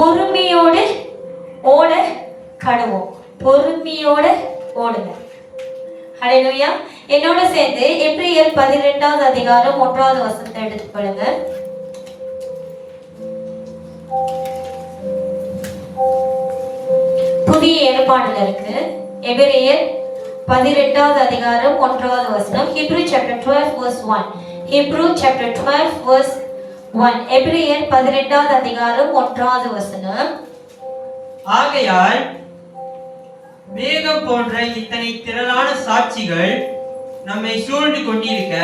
பொறுமையோடு ஓட கடவோம். பொறுமையோட ஓடுங்க. ஹல்லேலூயா. என்னோட சேர்ந்து எபிரேயர் 12வது அதிகாரம் 1வது வசனத்தை எடுத்துக்கொள்ளுங்க. புதிய ஏற்பாடுல இருக்கு. எபிரேயர் 12வது அதிகாரம் 1வது வசனம். Hebrew chapter 12 verse 1. Hebrew chapter 12 verse 1. எபிரேயர் 12வது அதிகாரம் 1வது வசனம். ஆகையால் மேகம் போன்ற இத்தனை திரளான சாட்சிகள் நம்மை சூழ்ந்து கொண்டிருக்க,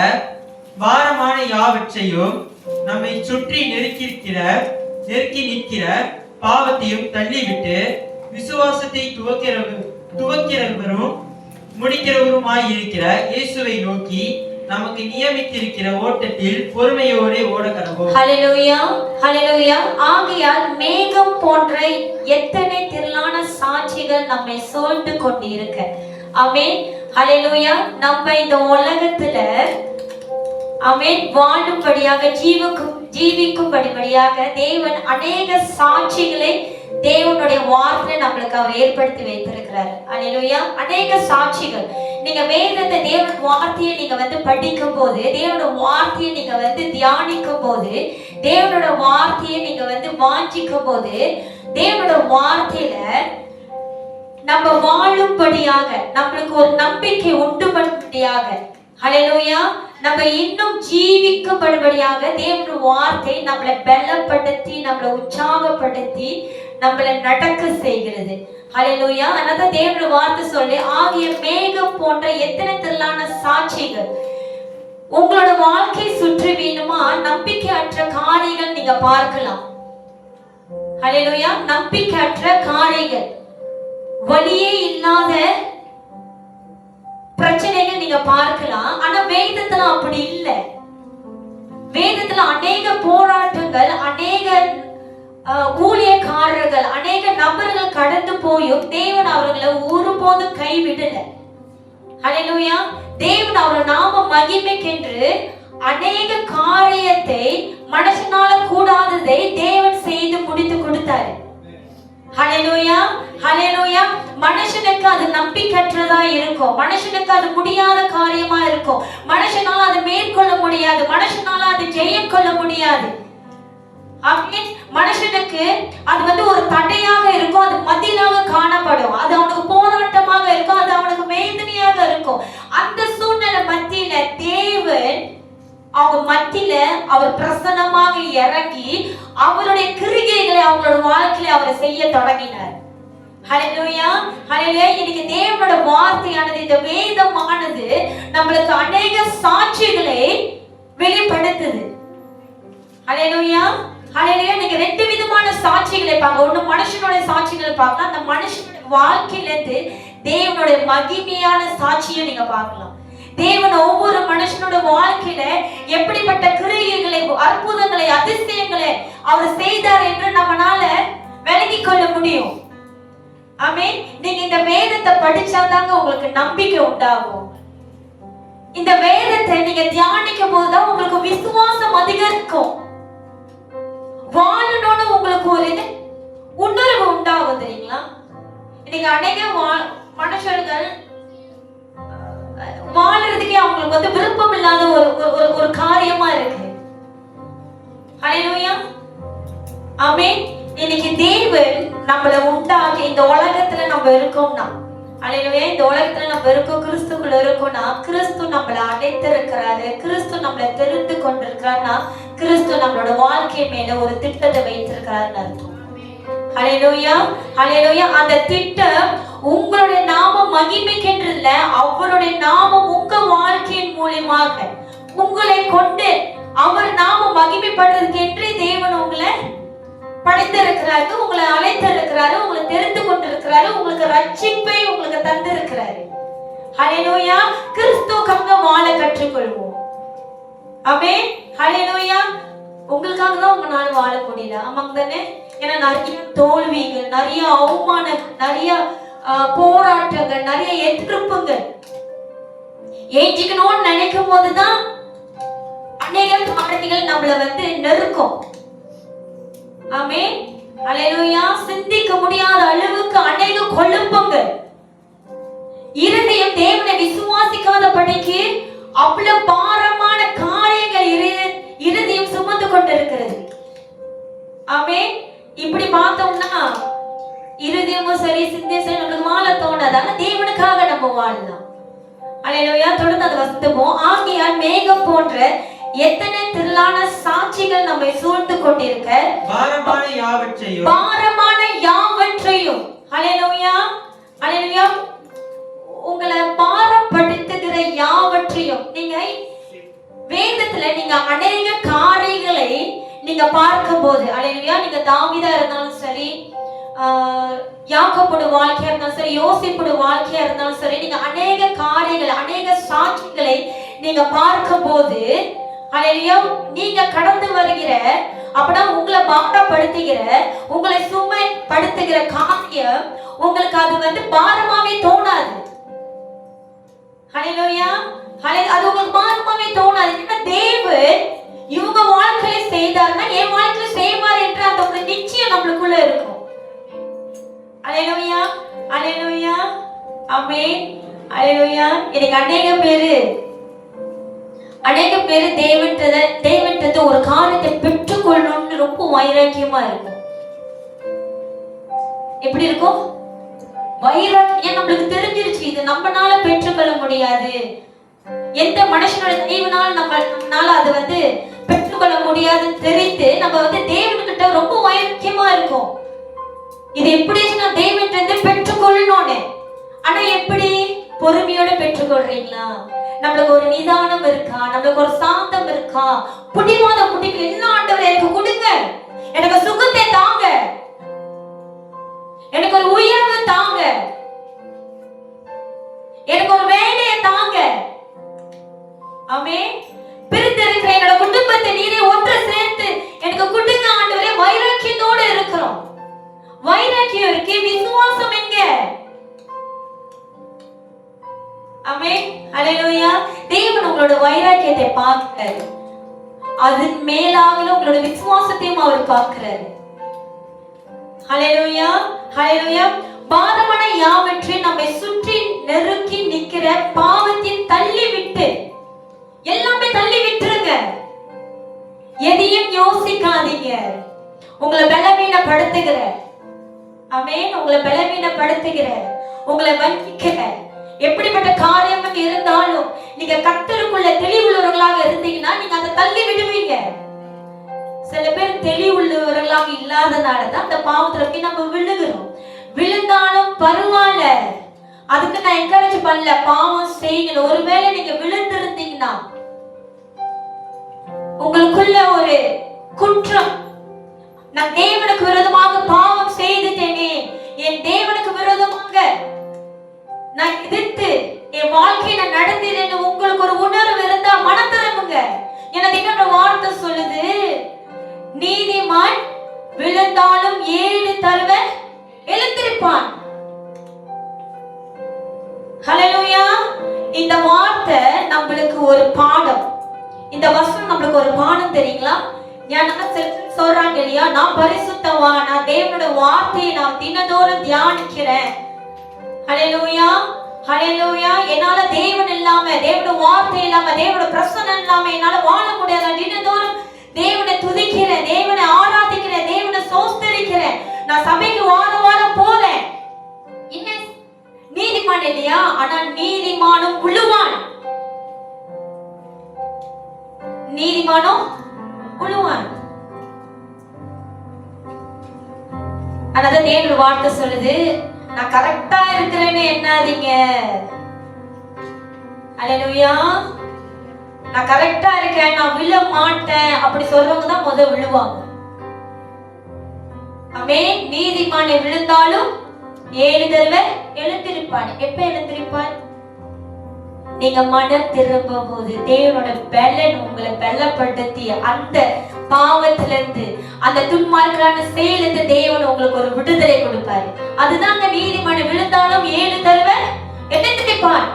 பாரமான யாவற்றையும் நம்மை சுற்றி நெருக்கி நிற்கிற பாவத்தையும் தள்ளிவிட்டு, விசுவாசத்தை துவக்கிறவரும் முடிக்கிறவருமாய் இருக்கிற இயேசுவை நோக்கி நமக்கு நியமித்திருக்கிற ஓட்டத்தில் பொறுமையோடு ஓட கடவோம். ஹல்லேலூயா, ஹல்லேலூயா. ஆகையால் மேகம் போன்ற எத்தனை திரளான சாட்சிகள் நம்மை சூழ்ந்து கொண்டிருக்க. ஆமென், ஹல்லேலூயா. நம்ம இந்த உலகத்துல ஆமென் வாழும்படியாக ஜீவிக்கும்படியாக தேவன் அநேக சாட்சிகளை தேவனுடைய வார்த்தை நம்மளுக்கு அவர் ஏற்படுத்தி வைத்திருக்கிறார். ஹல்லேலூயா. அநேக சாட்சிகள். நீங்க வேதத்தை தேவன் வார்த்தையை நீங்க படிக்கும் போது, தேவனோட வார்த்தையை நீங்க தியானிக்கும் போது, தேவனோட வார்த்தையை நீங்க வாஞ்சிக்கும் போது, தேவனோட வார்த்தையில நம்ம வாழும்படியாக நம்மளுக்கு ஒரு நம்பிக்கை உண்டு பண்ணும்படியாக, ஹல்லேலூயா, நம்ம இன்னும் ஜீவிக்கப்படும்படியாக தேவனோட வார்த்தை நம்மளை பலப்படுத்தி, நம்மளை உற்சாகப்படுத்தி, நம்மளை நடக்க செய்கிறது. ஹல்லேலூயா. அதனால தேவனோட வார்த்தை சொல்லி, ஆகிய மேகம் போன்ற எத்தனை திரளான சாட்சிகள் உங்களோட வாழ்க்கை சுற்றி வேணுமா நம்பிக்கையற்ற காரியங்கள் நீங்க பார்க்கலாம். ஹல்லேலூயா. நம்பிக்கையற்ற காரியங்கள், வழியே இல்லாத பிரச்சனைகள் நீங்க பார்க்கலாம். ஆனா வேதத்துல அப்படி இல்லை. வேதத்துல அநேக போராட்டங்கள், அநேக ஊழியக்காரர்கள், அநேக நபர்கள் கடந்து போயும் தேவன் அவர்களை ஒருபோதும் கைவிடல. ஹல்லேலூயா. தேவன் அவர் நாம மகிமைக்கென்று அநேக காரியத்தை மனுஷனால கூடாததை தேவன் செய்து முடித்து கொடுத்தாரு. ஹல்லேலூயா, ஹல்லேலூயா. மனுஷனுக்கு அது நம்பிக்கையற்றதா இருக்கும், மனுஷனுக்கு அது முடியாத காரியமா இருக்கும், மனுஷனால அது மேற்கொள்ள முடியாது, மனுஷனால அது ஜெயம் கொள்ள முடியாது. மனுஷனுக்கு அது ஒரு தடையாக இருக்கும், அது மத்தியிலாக காணப்படும், அது அவனுக்கு போராட்டமாக இருக்கும், அது அவனுக்கு வேதனையாக இருக்கும். அந்த சூழ்நிலை மத்தியில தேவன் அவங்க மத்தியில அவர் பிரசன்னமாக இறங்கி அவருடைய கிரிகைகளை அவங்களோட வாழ்க்கையில அவர் செய்ய தொடங்கினார். ஹல்லேலூயா, ஹல்லேலூயா. இன்னைக்கு தேவனோட வார்த்தையானது, இந்த வேதமானது நம்மளுக்கு அநேக சாட்சிகளை வெளிப்படுத்துது. ஹல்லேலூயா, ஹல்லேலூயா. நீங்க ரெண்டு விதமான சாட்சிகளை பார்க்க. ஒண்ணு மனுஷனுடைய சாட்சிகளை பார்க்கலாம். அந்த மனுஷனுடைய வாழ்க்கையில இருந்து தேவனுடைய மகிமையான சாட்சியை நீங்க பார்க்கலாம். தேவன் ஒவ்வொரு மனுஷனோட வாழ்க்கையில எப்படிப்பட்ட கிரியைகளை, அற்புதங்களை, அதிசயங்களை அவர் செய்தார் என்று நம்மளால விளங்கிக் கொள்ள முடியும். ஆமென். நீங்க இந்த வேதத்தை படிச்சாதாங்க உங்களுக்கு நம்பிக்கை உண்டாகும். இந்த வேதத்தை நீங்க தியானிக்கும் போதுதான் உங்களுக்கு விசுவாசம் அதிகரிக்கும். வாழணும்னு உங்களுக்கு ஒரு உணர்வு உண்டாகும். தெரியுங்களா? இன்னைக்கு அநேக மனுஷர்கள் வாழறதுக்கே அவங்களுக்கு விருப்பம் இல்லாத ஒரு காரியமா இருக்கு. ஹல்லேலூயா, ஆமென். இன்னைக்கு தேவன் நம்மளை உண்டாக்கி இந்த உலகத்துல நம்ம இருக்கோம்னா, ஹல்லேலூயா, இந்த உலகத்துல நம்ம இருக்கோம், கிறிஸ்துக்குள்ள இருக்கோம்னா, கிறிஸ்து நம்மளை அடைத்திருக்கிறாரு, கிறிஸ்து நம்மளை தெரிந்து கொண்டிருக்கிறார்னா, கிறிஸ்து நம்மளோட வாழ்க்கை மேல ஒரு திட்டத்தை வைத்திருக்கிறாருன்னு அர்த்தம். ஹல்லேலூயா, ஹல்லேலூயா. அந்த திட்டம் உங்களுடைய நாம மகிமைக்கென்றல்ல, அவருடைய நாமம் உங்க வாழ்க்கையின் மூலமாக உங்களை கொண்டு அவர் நாம மகிமைப்படுறதுக்கு என்று தேவன் உங்களை படைத்திருக்கிறாரு, உங்களை அழைத்திருக்கிறாரு, உங்களை தெரிந்து கொண்டிருக்கிறாரு, உங்களுக்கு ரட்சிப்பை உங்களுக்கு தந்திருக்கிறாரு. ஹல்லேலூயா. கிறிஸ்துவுக்காக வாழ கற்றுக்கொள்வோம். ஆமென், ஹல்லேலூயா. உங்களுக்காக தான் உங்களால வாழ முடியல, ஆமாங்க தானே? ஏன்னா நிறைய தோல்விகள், நிறைய அவமானம், நிறைய போராட்டங்கள், நிறைய எதிர்ப்புகள் ஏற்றிக்கணும்னு நினைக்கும் போதுதான் அநேக காரணிகள் நம்மள நெருக்கும். ஆமென். அல்லேலூயா. சிந்திக்க முடியாத அளவுக்கு அநேக குழப்பங்கள், இருதயம் தேவனை விசுவாசிக்காதபடிக்கு அவ்வளவு பாரமான காரியங்கள் இருதயம் சுமந்து கொண்டிருக்கிறது. ஆமென். இப்படி பார்த்தோம்னா இருதயமும் சரி, சிந்தையும் சரி நம்மளுக்கு வாழ தோணாது. ஆனா தேவனுக்காக நம்ம வாழலாம். அல்லேலூயா. தொடர்ந்து அது வசனமும், ஆகையால் மேகம் போன்ற எத்தனை திரளான சாட்சிகள் நம்மை சூழ்ந்து கொண்டிருக்க பாரமான யாவற்றையும் அல்லேலூயா, அல்லேலூயா, உங்களை பாரப்படுத்துகிற யாவற்றையும். நீங்க வேதத்துல நீங்க அநேக காரியங்களை நீங்க பார்க்கும்போது, அல்லேலூயா, நீங்க தாவீதா இருந்தாலும் சரி, யாக்கோபோட வாழ்க்கையா இருந்தாலும் சரி, யோசேப்போட வாழ்க்கையா இருந்தாலும் சரி, நீங்க அநேக காரியங்கள், அநேக சாட்சிகளை நீங்க பார்க்கும்போது, அல்லேலூயா, நீங்க கடந்து வருகிற அப்படின்னா உங்களை பாரப்படுத்துகிற, உங்களை சுமைப்படுத்துகிற காரியம் உங்களுக்கு அது பாரமாவே தோணாது. அல்லேலூயா, அது உங்களுக்கு பாரமாவே தோணாது. ஏன்னா தேவன் இவங்க வாழ்க்கையில செய்தாருன்னா என் வாழ்க்கையில செய்வார் என்ற அந்த ஒரு நிச்சயம் நம்மளுக்குள்ள இருக்கும். அல்லேலூயா, அல்லேலூயா, ஆமென், அல்லேலூயா. எனக்கு அநேக பேரு தேவன்கிட்ட ஒரு காரியத்தை பெற்றுக்கொள்ளணும்னு ரொம்ப வைராக்கியமா இருக்கும். எப்படி இருக்கும்? வைராக்கியம். நம்மளுக்கு தெரிஞ்சிருச்சு இது நம்மனால பெற்றுக்கொள்ள முடியாது, எந்த மனுஷனோட தெய்வனால நம்மளால அது பெற்றுக்கொள்ள முடியாதுன்னு தெரிந்து நம்ம தேவன்கிட்ட ரொம்ப வைராக்கியமா இருக்கும். இது எப்படி நான் தேவன்கிட்ட பெற்றுக்கொள்ளணும்னு. ஆனா எப்படி? பொறுமையோட பெற்றுக்கொள்றீங்களா? நம்மளுக்கு ஒரு நிதானம் இருக்கா? நம்மளுக்கு ஒரு சாந்தம் இருக்கா? புடிவாத புடிக்கு என்ன ஆண்டவர் எனக்கு கொடுங்க, எனக்கு சுகத்தை தாங்க, எனக்கு ஒரு உயர்வு தாங்க, எனக்கு ஒரு வேலையை தாங்க. ஆமென். பிரிந்திருக்கிற என்னோட குடும்பத்தை நீரே ஒன்று சேர்த்து எனக்கு கொடுங்க ஆண்டவரே. வைராக்கியத்தோடு இருக்கிறோம். வைராக்கியம் இருக்கு, விசுவாசம் எங்க? ஆமென், அல்லேலூயா. தேவன் உங்களோட வைராக்கியத்தை பார்க்கிறாரு, அதன் மேலாக உங்களோட விசுவாசத்தையும் அவர் பார்க்கிறாரு. அல்லேலூயா, அல்லேலூயா. பாரமான யாவற்றையும் நம்மை சுற்றி நெருக்கி நிற்கிற பாவத்தின் தள்ளி விட்டு, எல்லாமே தள்ளி விட்டுருங்க. எதையும் யோசிக்காதீங்க. உங்களை பலவீனப்படுத்துகிற, ஆமென், உங்களை பலவீனப்படுத்துகிற, உங்களை வஞ்சிக்கிற எப்படிப்பட்ட காரியம் இருந்தாலும் நீங்க கர்த்தருக்குள்ள தெளிவுள்ளவர்களாக இருந்தீங்கன்னா நீங்க அதை தள்ளி விடுவீங்க. சில பேர் தெளிவுள்ளவர்களாக இல்லாதனாலதான் அந்த பாவத்துல போய் நம்ம விழுகிறோம். விழுந்தாலும் பரவாயில்ல, அதுக்கு நான் என்கரேஜ் பண்ணல, பாவம் செய்யுங்க. ஒருவேளை நீங்க விழுந்திருந்தீங்கன்னா உங்களுக்குள்ள ஒரு குற்றம், நான் தேவனுக்கு விரோதமாக பாவம் செய்துட்டேனே, என் தேவனுக்கு விரோதமாக நான் எதிர்த்து என் வாழ்க்கையை நான் நடந்தேன்னு உங்களுக்கு ஒரு உணர்வு இருந்தா மனம் திரும்புங்க. எனக்கு இன்னொரு வார்த்தை சொல்லுது, நீதிமான் விழுந்தாலும் 7 தடவை எழுந்திருப்பான். ஹல்லேலூயா. இந்த வார்த்தை நம்மளுக்கு ஒரு பாடம். இந்த வசனம் நம்மளுக்கு ஒரு பாடம் தெரியுங்களா? சொல்றாங்க இல்லையா, நான் பரிசுத்தவான், நான் தேவனோட வார்த்தையை நான் தினதோறும் தியானிக்கிறேன். ஹல்லேலூயா, ஹல்லேலூயா. என்னால தேவன் இல்லாம, தேவனோட வார்த்தை இல்லாம, தேவனோட பிரசன்னம் இல்லாம என்னால வாழ முடியாது. தினதோறும் தேவனை துதிக்கிறேன், தேவனை ஆராதிக்கிறேன், தேவனை சோஸ்தரிக்கிறேன். நான் சபைக்கு வாரம் போறேன். என்ன நீதிமான் இல்லையா? ஆனா நீதிமானும் உழுவான். நீதிமானும் உழுவான். அதான் தேவனோட வார்த்தை சொல்லுது, நான் கரெக்டா இருக்கிறேன்னு எண்ணாதீங்க. அல்லேலூயா. நான் கரெக்டா இருக்கேன், நான் விழ மாட்டேன் அப்படி சொல்றவங்க தான் முதல் விழுவாங்க. ஆமென். நீதிமானை விழுந்தாலும் 7 தடவை எழுந்திருப்பான். எப்ப எழுந்திருப்பான்? நீங்க மனம் திரும்பும் போது தேவனோட பலன் உங்களை பலப்படுத்தி அந்த பாவத்திலிருந்து, அந்த துன்மார்க்கான செயலிருந்து தேவன் உங்களுக்கு ஒரு விடுதலை கொடுப்பாரு. அதுதாங்க நீதிமான் விழுந்தாலும் 7 தடவை எழுந்திருப்பான்.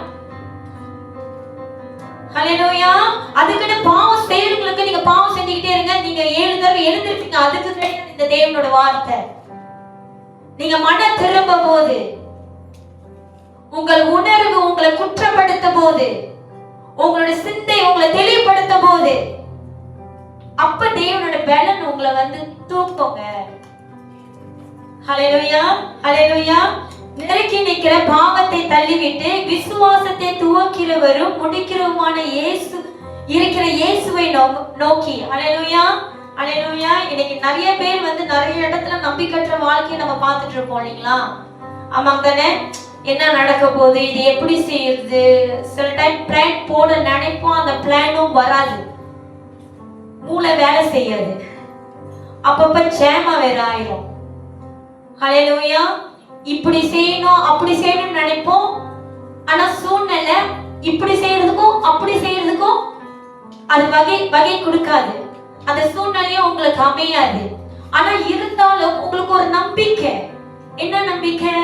ஹல்லேலூயா. அதுக்குன்னு பாவம் செய்யறவங்களுக்கு நீங்க பாவம் செஞ்சுக்கிட்டே இருங்க, நீங்க 7 தடவை எழுந்திருப்பீங்க. அதுக்கு கிடையாது இந்த தேவனோட வார்த்தை. நீங்க மனம் திரும்ப போது, உங்கள் உணர்வு உங்களை குற்றப்படுத்த போது, உங்களோட சிந்தை உங்களை தெளிவுபடுத்த போது, அப்ப தேவனோட பலன் உங்களை வந்து தூக்குங்க. ஹல்லேலூயா, ஹல்லேலூயா. நெருக்கி நிற்கிற பாவத்தை தள்ளிவிட்டு விசுவாசத்தை துவக்கிறவரும் முடிக்கிறவருமான இயேசு இருக்கிற இயேசுவை நோக்கி. ஹல்லேலூயா, ஹல்லேலூயா. இன்னைக்கு நிறைய பேர் வந்து நிறைய இடத்துல நம்பிக்கற்ற வாழ்க்கையை நம்ம பார்த்துட்டு இருப்போம் இல்லைங்களா? ஆமாங்க தானே? என்ன நடக்க போகுது, இது எப்படி செய்யுது, சில டைம் பிளான் போட நினைப்போம், அந்த பிளானும் வராது, மூளை வேலை செய்யாது, அப்பப்ப சேமா வேற ஆயிரும். ஹல்லேலூயா. இப்படி செய்யணும் அப்படி செய்யணும்னு நினைப்போம், ஆனா சூழ்நிலை இப்படி செய்யறதுக்கும் அப்படி செய்யறதுக்கும் அது வகை கொடுக்காது, அந்த சூழ்நிலையும் உங்களுக்கு அமையாது. ஆனா இருந்தாலும் உங்களுக்கு ஒரு நம்பிக்கை. என்ன நம்பிக்கை?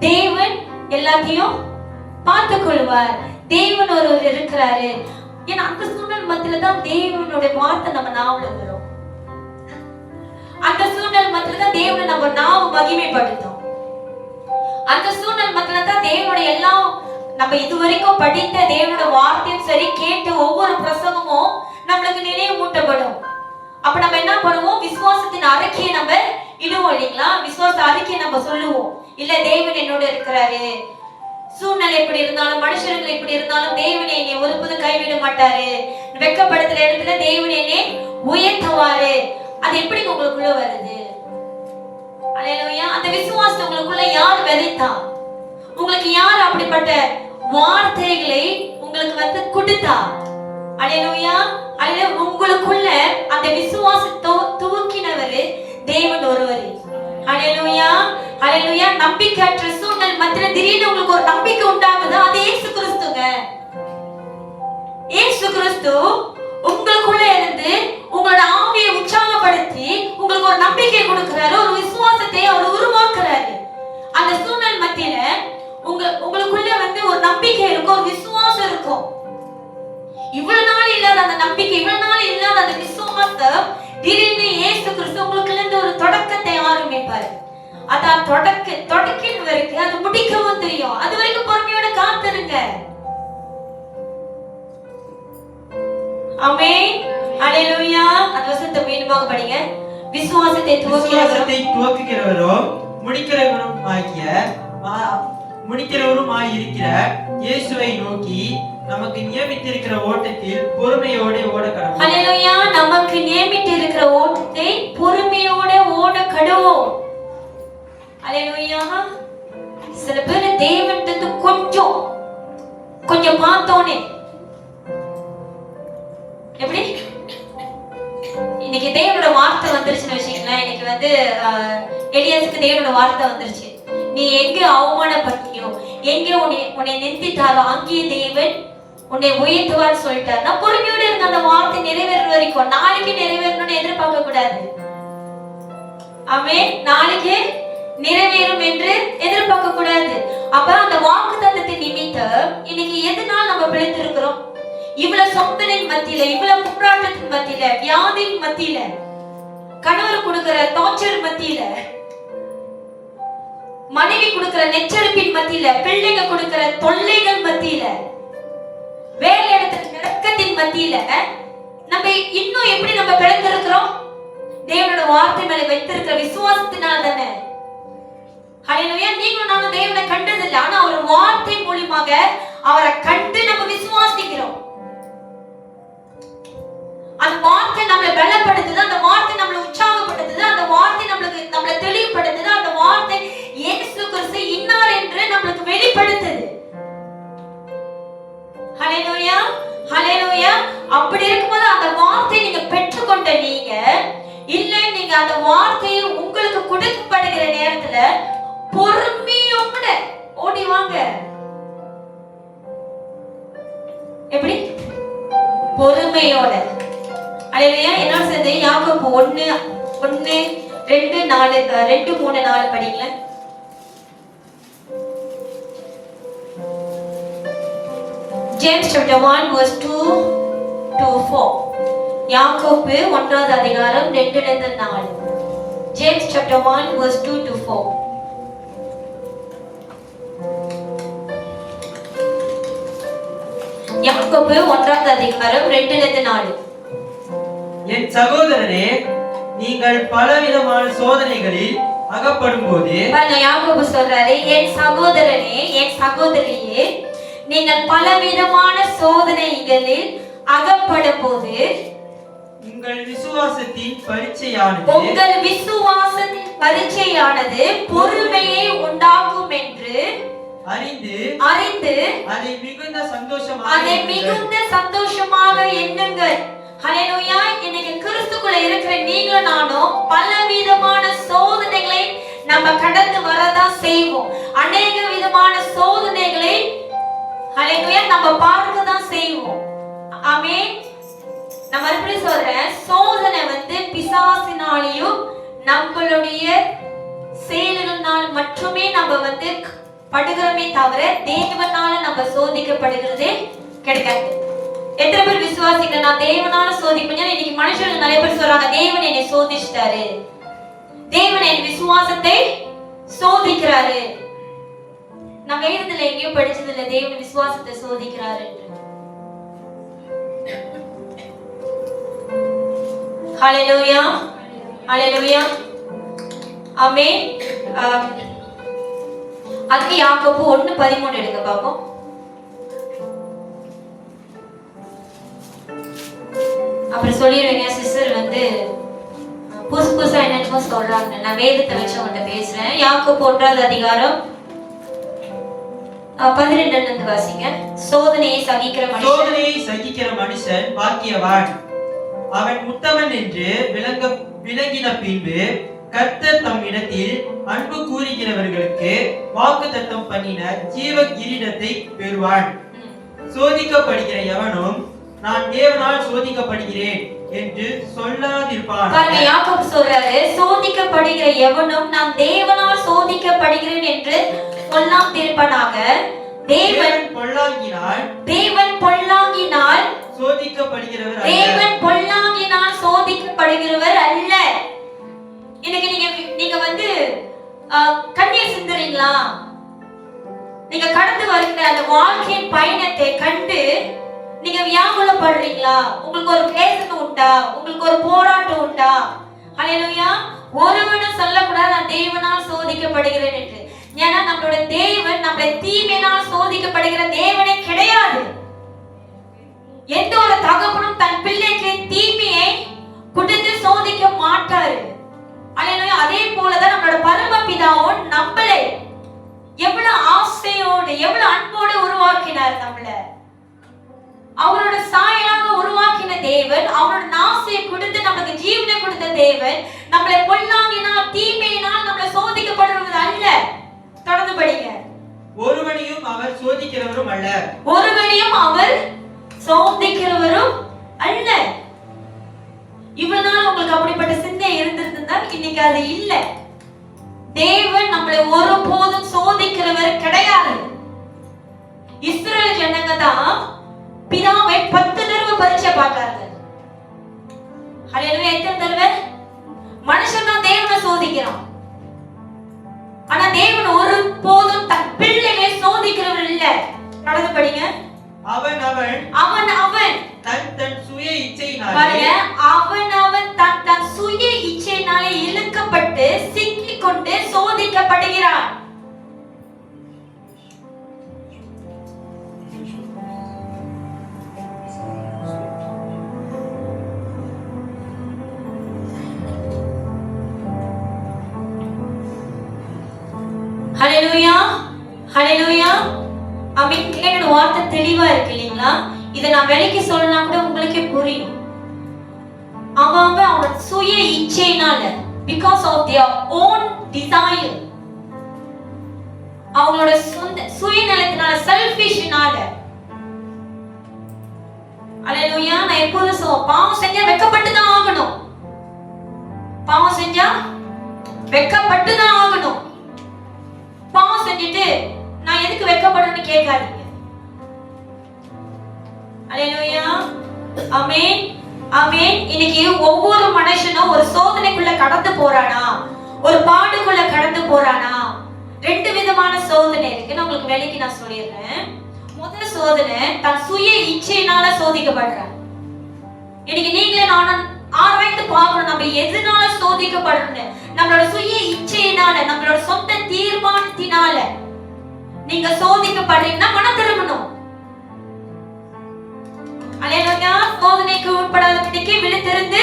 தேவன் எல்லாத்தையும் பார்த்து கொள்வார், தேவன் ஒருவர் இருக்கிறாரு. ஏன்னா அந்த சூழ்நிலை மத்தியில தான் தேவனுடைய வார்த்தை நம்ம நாவல வரும். அந்த சூழ்நிலை மத்தியில தான் தேவனை நம்ம நாவ மகிமைப்படுத்தும். அந்த சூழ்நிலை மத்தியில தான் தேவனுடைய எல்லாம் நம்ம இதுவரைக்கும் படித்த தேவனோட வார்த்தையும் சரி, கேட்ட ஒவ்வொரு பிரசங்கமும் நம்மளுக்கு நினைவு மூட்டப்படும். அப்ப நம்ம என்ன பண்ணுவோம்? விசுவாசத்தின் அறிக்கையை நம்ம இடுவோம் இல்லைங்களா? விசுவாச அறிக்கையை நம்ம சொல்லுவோம். இல்ல, தேவன் என்னோட இருக்கிறாரு, சூழ்நிலை எப்படி இருந்தாலும் மனுஷர்கள் எப்படி இருந்தாலும் தேவன் என்னை ஒருபோதும் கைவிட மாட்டாரு, வெட்கப்படுத்துற இடத்துல தேவன் என்னை உயர்த்துவாரு. அது எப்படி உங்களுக்குள்ள வருது? ஹல்லேலூயா. அந்த விசுவாசம் உங்களுக்குள்ள யார் விதைத்தா? உங்களுக்கு யார் அப்படிப்பட்ட வார்த்தைகளை உங்களுக்கு வந்து கொடுத்தா? ஹல்லேலூயா. ஹல்லேலூயா. உங்களுக்குள்ள அந்த விசுவாசத்தை துவக்கினவர் தேவன் ஒருவர். ஹல்லேலூயா, ஹல்லேலூயா. நம்பிக்கையற்ற சூழ்நிலை மத்தியில திடீர்னு உங்களுக்கு ஒரு நம்பிக்கை உண்டாகுது, அது இயேசு கிறிஸ்துங்க. இயேசு கிறிஸ்து உங்களுக்குள்ள இருந்து உங்களோட ஆவியை உற்சாகப்படுத்தி உங்களுக்கு ஒரு நம்பிக்கை கொடுக்கிறாரு, ஒரு விசுவாசத்தை அவர் உருவாக்குறாரு. அந்த சூழ்நிலை மத்தியில உங்களுக்குள்ள வந்து ஒரு நம்பிக்கை இருக்கும், ஒரு விசுவாசம் இருக்கும். இவ்வளவு நாள் இல்லாத அந்த நம்பிக்கை, இவ்வளவு நாள் இல்லாத அந்த விசுவாசம் திடீர்னு இயேசு கிறிஸ்து உங்களுக்குள்ள இருந்து ஒரு தொடக்கத்தை ஆரம்பிப்பாரு. அதான் தொடக்கின் வரைக்கும் அது முடிக்கவும் தெரியும். அது வரைக்கும் பொறுமையோட காத்திருங்க. ஆமென், ஹல்லேலூயா. அந்த வசனத்தை மீண்டுமாக படிங்க. விசுவாசத்தை துவக்குகிறவரோ முடிக்கிறவரும் இருக்கிற இயேசுவை நோக்கி நமக்கு நியமித்திருக்கிற ஓட்டத்தில் பொறுமையோட ஓட கடவோம். ஹல்லேலூயா. நமக்கு நியமித்திருக்கிற ஓட்டத்தை பொறுமையோட ஓட கடவோம். ஹல்லேலூயா. சில பேர் தேவன்கிட்ட கொஞ்சம் பார்த்தோனே எப்படி இன்னைக்கு தேவனோட வார்த்தை வந்துருச்சுன்னு வச்சுக்கீங்களேன். இன்னைக்கு வந்து எலியாசுக்கு தேவனோட வார்த்தை வந்துருச்சு. நீ எங்க அவமானப்பட்டியோ, எங்க உன்னை நிந்தித்தாரோ அங்கேயே தேவன் உன்னை உயர்த்துவான்னு சொல்லிட்டாரு. நான் பொறுமையோட இருந்த அந்த வார்த்தை நிறைவேற வரைக்கும், நாளைக்கு நிறைவேறணும்னு எதிர்பார்க்க கூடாது. ஆமென். நாளைக்கு நிறைவேறும் என்று எதிர்பார்க்க கூடாது. அப்ப அந்த வாக்குத்தத்தத்தின் நிமித்தம் இன்னைக்கு எதனால் நம்ம பிழைத்திருக்கிறோம்? இவ்வளவு சொந்தனின் மத்தியில, இவ்வளவு போராட்டத்தின் மத்தியில, வியாதியின் மத்தியில, கணவர் கொடுக்கிற டார்ச்சர் மத்தியில, மனைவி கொடுக்கிற நெச்சரிப்பின் மத்தியில, பிள்ளைங்க கொடுக்கிற தொல்லைகள் மத்தியில, வேலை இடத்துல நெருக்கத்தின் மத்தியில நம்ம இன்னும் எப்படி நம்ம பிழைத்திருக்கிறோம்? தேவனோட வார்த்தை மேல வைத்திருக்கிற விசுவாசத்தினால தானே. ஹல்லேலூயா. நீங்களும் நானும் தேவனை கண்டதில்லை, ஆனா அவர் வார்த்தை மூலமாக அவரை கண்டு நம்ம விசுவாசிக்கிறோம். அந்த வார்த்தை நம்மளை பலப்படுத்துது, அந்த வார்த்தை நம்மளை உற்சாகப்படுத்துது, அந்த வார்த்தை நம்மளை தெளிவுபடுத்துது, அந்த வார்த்தை இயேசு கிறிஸ்து இன்னார் என்று நம்மளுக்கு வெளிப்படுத்துது. ஹல்லேலூயா, ஹல்லேலூயா. அப்படி இருக்கும்போது அந்த வார்த்தையை நீங்க பெற்றுக்கொண்ட நீங்க நீங்க அந்த வார்த்தையை உங்களுக்கு கொடுக்கப்படுகிற நேரத்துல பொறுமையோட ஓடி வாங்க. எப்படி? பொறுமையோட. அல்லேலூயா. என்ன சொல்றது? யாக்கோபு 1:2-4 படிங்களேன். James chapter 1 verse 2 to 4. யாக்கோபு 1வது அதிகாரம் 2 ல இருந்து 4. James chapter 1 verse 2 to 4. யாக்கோபு 1வது அதிகாரம் 2 ல இருந்து 4. என் சகோதரரே, நீங்கள் பலவிதமான சோதனைகளில் அகப்படும்போது, யாக்கோபு சொல்றாரு, என் சகோதரனே, என் சகோதரியே, நீங்கள் பலவிதமான சோதனைகளில் அகப்படும்போது உங்கள் விசுவாசத்தின் பரீட்சையானது பொறுமையை உண்டாக்கும் என்று அறிந்து அதை மிகுந்த சந்தோஷமாக எண்ணுங்கள். ஹல்லேலூயா. இன்னைக்கு கிறிஸ்துக்குள்ள இருக்கிற நீங்களும் நானும் பலவிதமான சோதனைகளை நம்ம கடந்து வரதான் செய்வோம். அநேக விதமான சோதனைகளை ஹல்லேலூயா நம்ம பார்க்க தான் செய்வோம். ஆமென். நான் மறுபடியும் சொல்றேன், சோதனை பிசாசினாலேயும் நம்மளுடைய செயல்களினால் மட்டுமே நம்ம படுகிறோமே தவிர தேவனால நம்ம சோதிக்கப்படுகிறதே கிடையாது. எத்தனை பேர் விசுவாசிங்க நான் தேவனால சோதிப்பேன்? இன்னைக்கு மனுஷர்கள் நிறைய பேர் சொல்றாங்க, தேவன் என்னை சோதிச்சிட்டாரு, தேவன் என் விசுவாசத்தை சோதிக்கிறாரு. நம்ம வேதத்துல எங்கேயோ படிச்சது இல்ல தேவன் விசுவாசத்தை சோதிக்கிறாரு என்று. ஹல்லேலூயா, ஹல்லேலூயா, ஆமென். அதுக்கு யாக்கோபு 1:13 எடுங்க பாப்போம். அப்புறம் சொல்லிடுவீங்க சிஸ்டர் புதுசா என்னென்னமோ சொல்றாங்க. நான் வேதத்தை வச்சு உங்கள்கிட்ட பேசுறேன். யாக்கோபு 1வது அதிகாரம் 12 இருந்து வாசிங்க. சோதனையை சகிக்கிற மனுஷன் பாக்கியவான், அவன் உத்தமன் என்று விளங்கின பின்பு கர்த்தர் தம் இடத்தில் அன்பு கூறுகிறவர்களுக்கு வாக்குத்தத்தம் பண்ணின ஜீவ கிரீடத்தை பெறுவான். சோதிக்கப்படுகிற எவனும் நான் தேவனால் சோதிக்கப்படுகிறேன் என்று சொல்லாதிருப்பான். பாருங்க, யாக்கோபு சொல்றாரு, சோதிக்கப்படுகிற எவனும் நான் தேவனால் சோதிக்கப்படுகிறேன் என்று சொல்லாதிருப்பானாக. தேவன் பொல்லாங்கினால் சோதிக்கப்படுகிறவர் அல்ல. இன்னைக்கு நீங்க கண்ணீர் சிந்துறீங்களா? நீங்க கடந்து வருகிற அந்த வாழ்க்கையின் பயணத்தை கண்டு நீங்க வியாகுலப்படுறீங்களா? உங்களுக்கு ஒரு வேதனை உண்டா? உங்களுக்கு ஒரு போராட்டம் உண்டா? ஹல்லேலூயா. ஒருவனும் சொல்லக்கூடாது நான் தேவனால் சோதிக்கப்படுகிறேன் என்று. ஏன்னா நம்மளோட தேவன் நம்மளை தீமையினால் சோதிக்கப்படுகிற தேவனே கிடையாது. எந்த ஒரு தகப்பனும் தன் பிள்ளைக்கு தீமையை கொடுத்து சோதிக்க மாட்டாரு. ஹல்லேலூயா. அதே போலதான் நம்மளோட பரமபிதாவும் நம்மளை எவ்வளவு ஆசையோடு எவ்வளவு அன்போடு உருவாக்கினார். நம்மளை அவரோட சாயலாக உருவாக்கின தேவன், அவரோட நாசையை கொடுத்து நமக்கு ஜீவனை கொடுத்த தேவன் நம்மளை பொல்லாங்கினால் தீமையினால் நம்மளை சோதிக்கப்படுவது அல்ல. தொடர்ந்து படிங்க. ஒருவனையும் அவர் சோதிக்கிறவரும் அல்ல. ஒருவனையும் அவர் சோதிக்கிறவரும் அல்ல. இவ்வளவு நாள் உங்களுக்கு அப்படிப்பட்ட சிந்தை இருந்திருந்தா இன்னைக்கு அது இல்ல. தேவன் நம்மளை ஒருபோதும் சோதிக்கிறவர் கிடையாது. இஸ்ரவேல் ஜனங்க தான் பிதாவை 10 தடவை பரீட்சை பார்த்தாங்க. ஹல்லேலூயா. எத்தனை தடவை? மனுஷன் தான் தேவனை சோதிக்கிறான். ஆனா தேவன் ஒருபோதும் தன் பிள்ளைகளை சோதிக்கிறவர் இல்ல. நடந்து படிங்க. அவன் தன் சுய இச்சையினாலே அவன் தன் சுய இச்சையினாலே இழுக்கப்பட்டு சிக்கிக் கொண்டு சோதிக்கப்படுகிறான். ஹல்லேலூயா, ஹல்லேலூயா, ஆமென். என்னோட வார்த்தை தெளிவா இருக்கு இல்லீங்களா? இதை நான் விலைக்கு சொல்லனா கூட உங்களுக்கே புரியும். அவனோட சுய இச்சையினால, because of their own desire, அவங்களோட சுயநலத்தினால, செல்ஃபிஷ்னால. ஹல்லேலூயா. நான் எப்போதும் பாவம் செஞ்சா வெட்கப்பட்டு தான் ஆகணும். பாவம் செஞ்சா வெட்கப்பட்டு தான் ஆகணும். பாவம் செஞ்சுட்டு நான் எதுக்கு வெட்கப்படணும்னு கேட்காதீங்க. அல்லேலூயா. ஆமென், ஆமென். இன்னைக்கு ஒவ்வொரு மனுஷனும் ஒரு சோதனைக்குள்ள கடந்து போறானா, ஒரு பாடுக்குள்ள கடந்து போறானா? ரெண்டு விதமான சோதனை இருக்கு. நான் உங்களுக்கு வேலைக்கு நான் சொல்லிடுறேன். முதல் சோதனை தன் சுய இச்சையினால சோதிக்கப்படுறான். இன்னைக்கு நீங்களே நானும் ஆராய்ந்து பார்க்கணும், நம்ம எதனால சோதிக்கப்படுறோம். நம்மளோட சுய இச்சையினால, நம்மளோட சொந்த தீர்மானத்தினால நீங்க சோதிக்கப்படுறீங்கன்னா மனம் திரும்பணும். அல்லேலூயா. சோதனைக்கு உட்படாதபடிக்கு விழித்திருந்து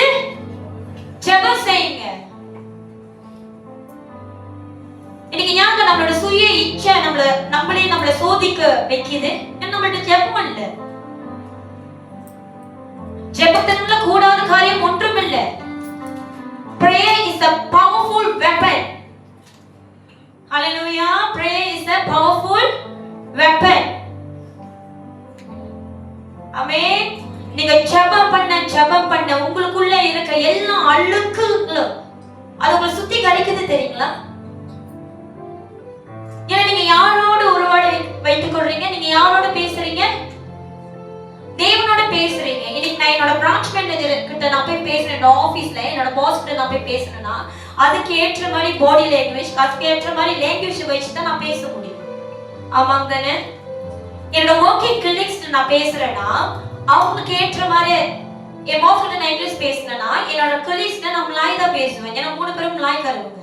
ஜெபம் செய்யுங்க. இன்னைக்கு யாங்க நம்மளோட சுய இச்சை நம்மள சோதிக்க வைக்குது. நம்மள்ட்ட ஜெபம் இல்ல. ஜெபத்தினால கூடாத காரியம் ஒன்றும் இல்ல. Prayer is a powerful weapon. Hallelujah. Prayer is a powerful weapon. ஆமென். நீங்க ஜெபம் பண்ண உங்களுக்குள்ள இருக்க எல்லா அழுக்குகளும் அது உங்களை சுத்தி கழிக்குது தெரியுங்களா? ஏன்னா நீங்க யாரோட உறவாட வைத்துக் கொள்றீங்க, நீங்க யாரோட பேசுறீங்க? தேவனோட பேசுறீங்க. இன்னைக்கு நான் என்னோட பிரான்ச் மேனேஜர் கிட்ட நான் போய் பேசுறேன், ஆபீஸ்ல என்னோட பாஸ் கிட்ட நான் போய் பேசுறேன்னா அதுக்கு ஏற்ற மாதிரி பாடி லாங்குவேஜ், அதுக்கு ஏற்ற மாதிரி லாங்குவேஜ் வச்சு தான் நான் பேச முடியும். ஆமாங்க தானே? என்னோட ஒர்க்கிங் கிளிக்ஸ் நான் பேசுறேன்னா அவங்களுக்கு ஏற்ற மாதிரி என் பாஸ் கிட்ட நான் இங்கிலீஷ் பேசுறேன்னா என்னோட கிளிக்ஸ்ல நான் மலாய் தான் பேசுவேன். ஏன்னா 3 பேரும் மலாய் கருவுங்க.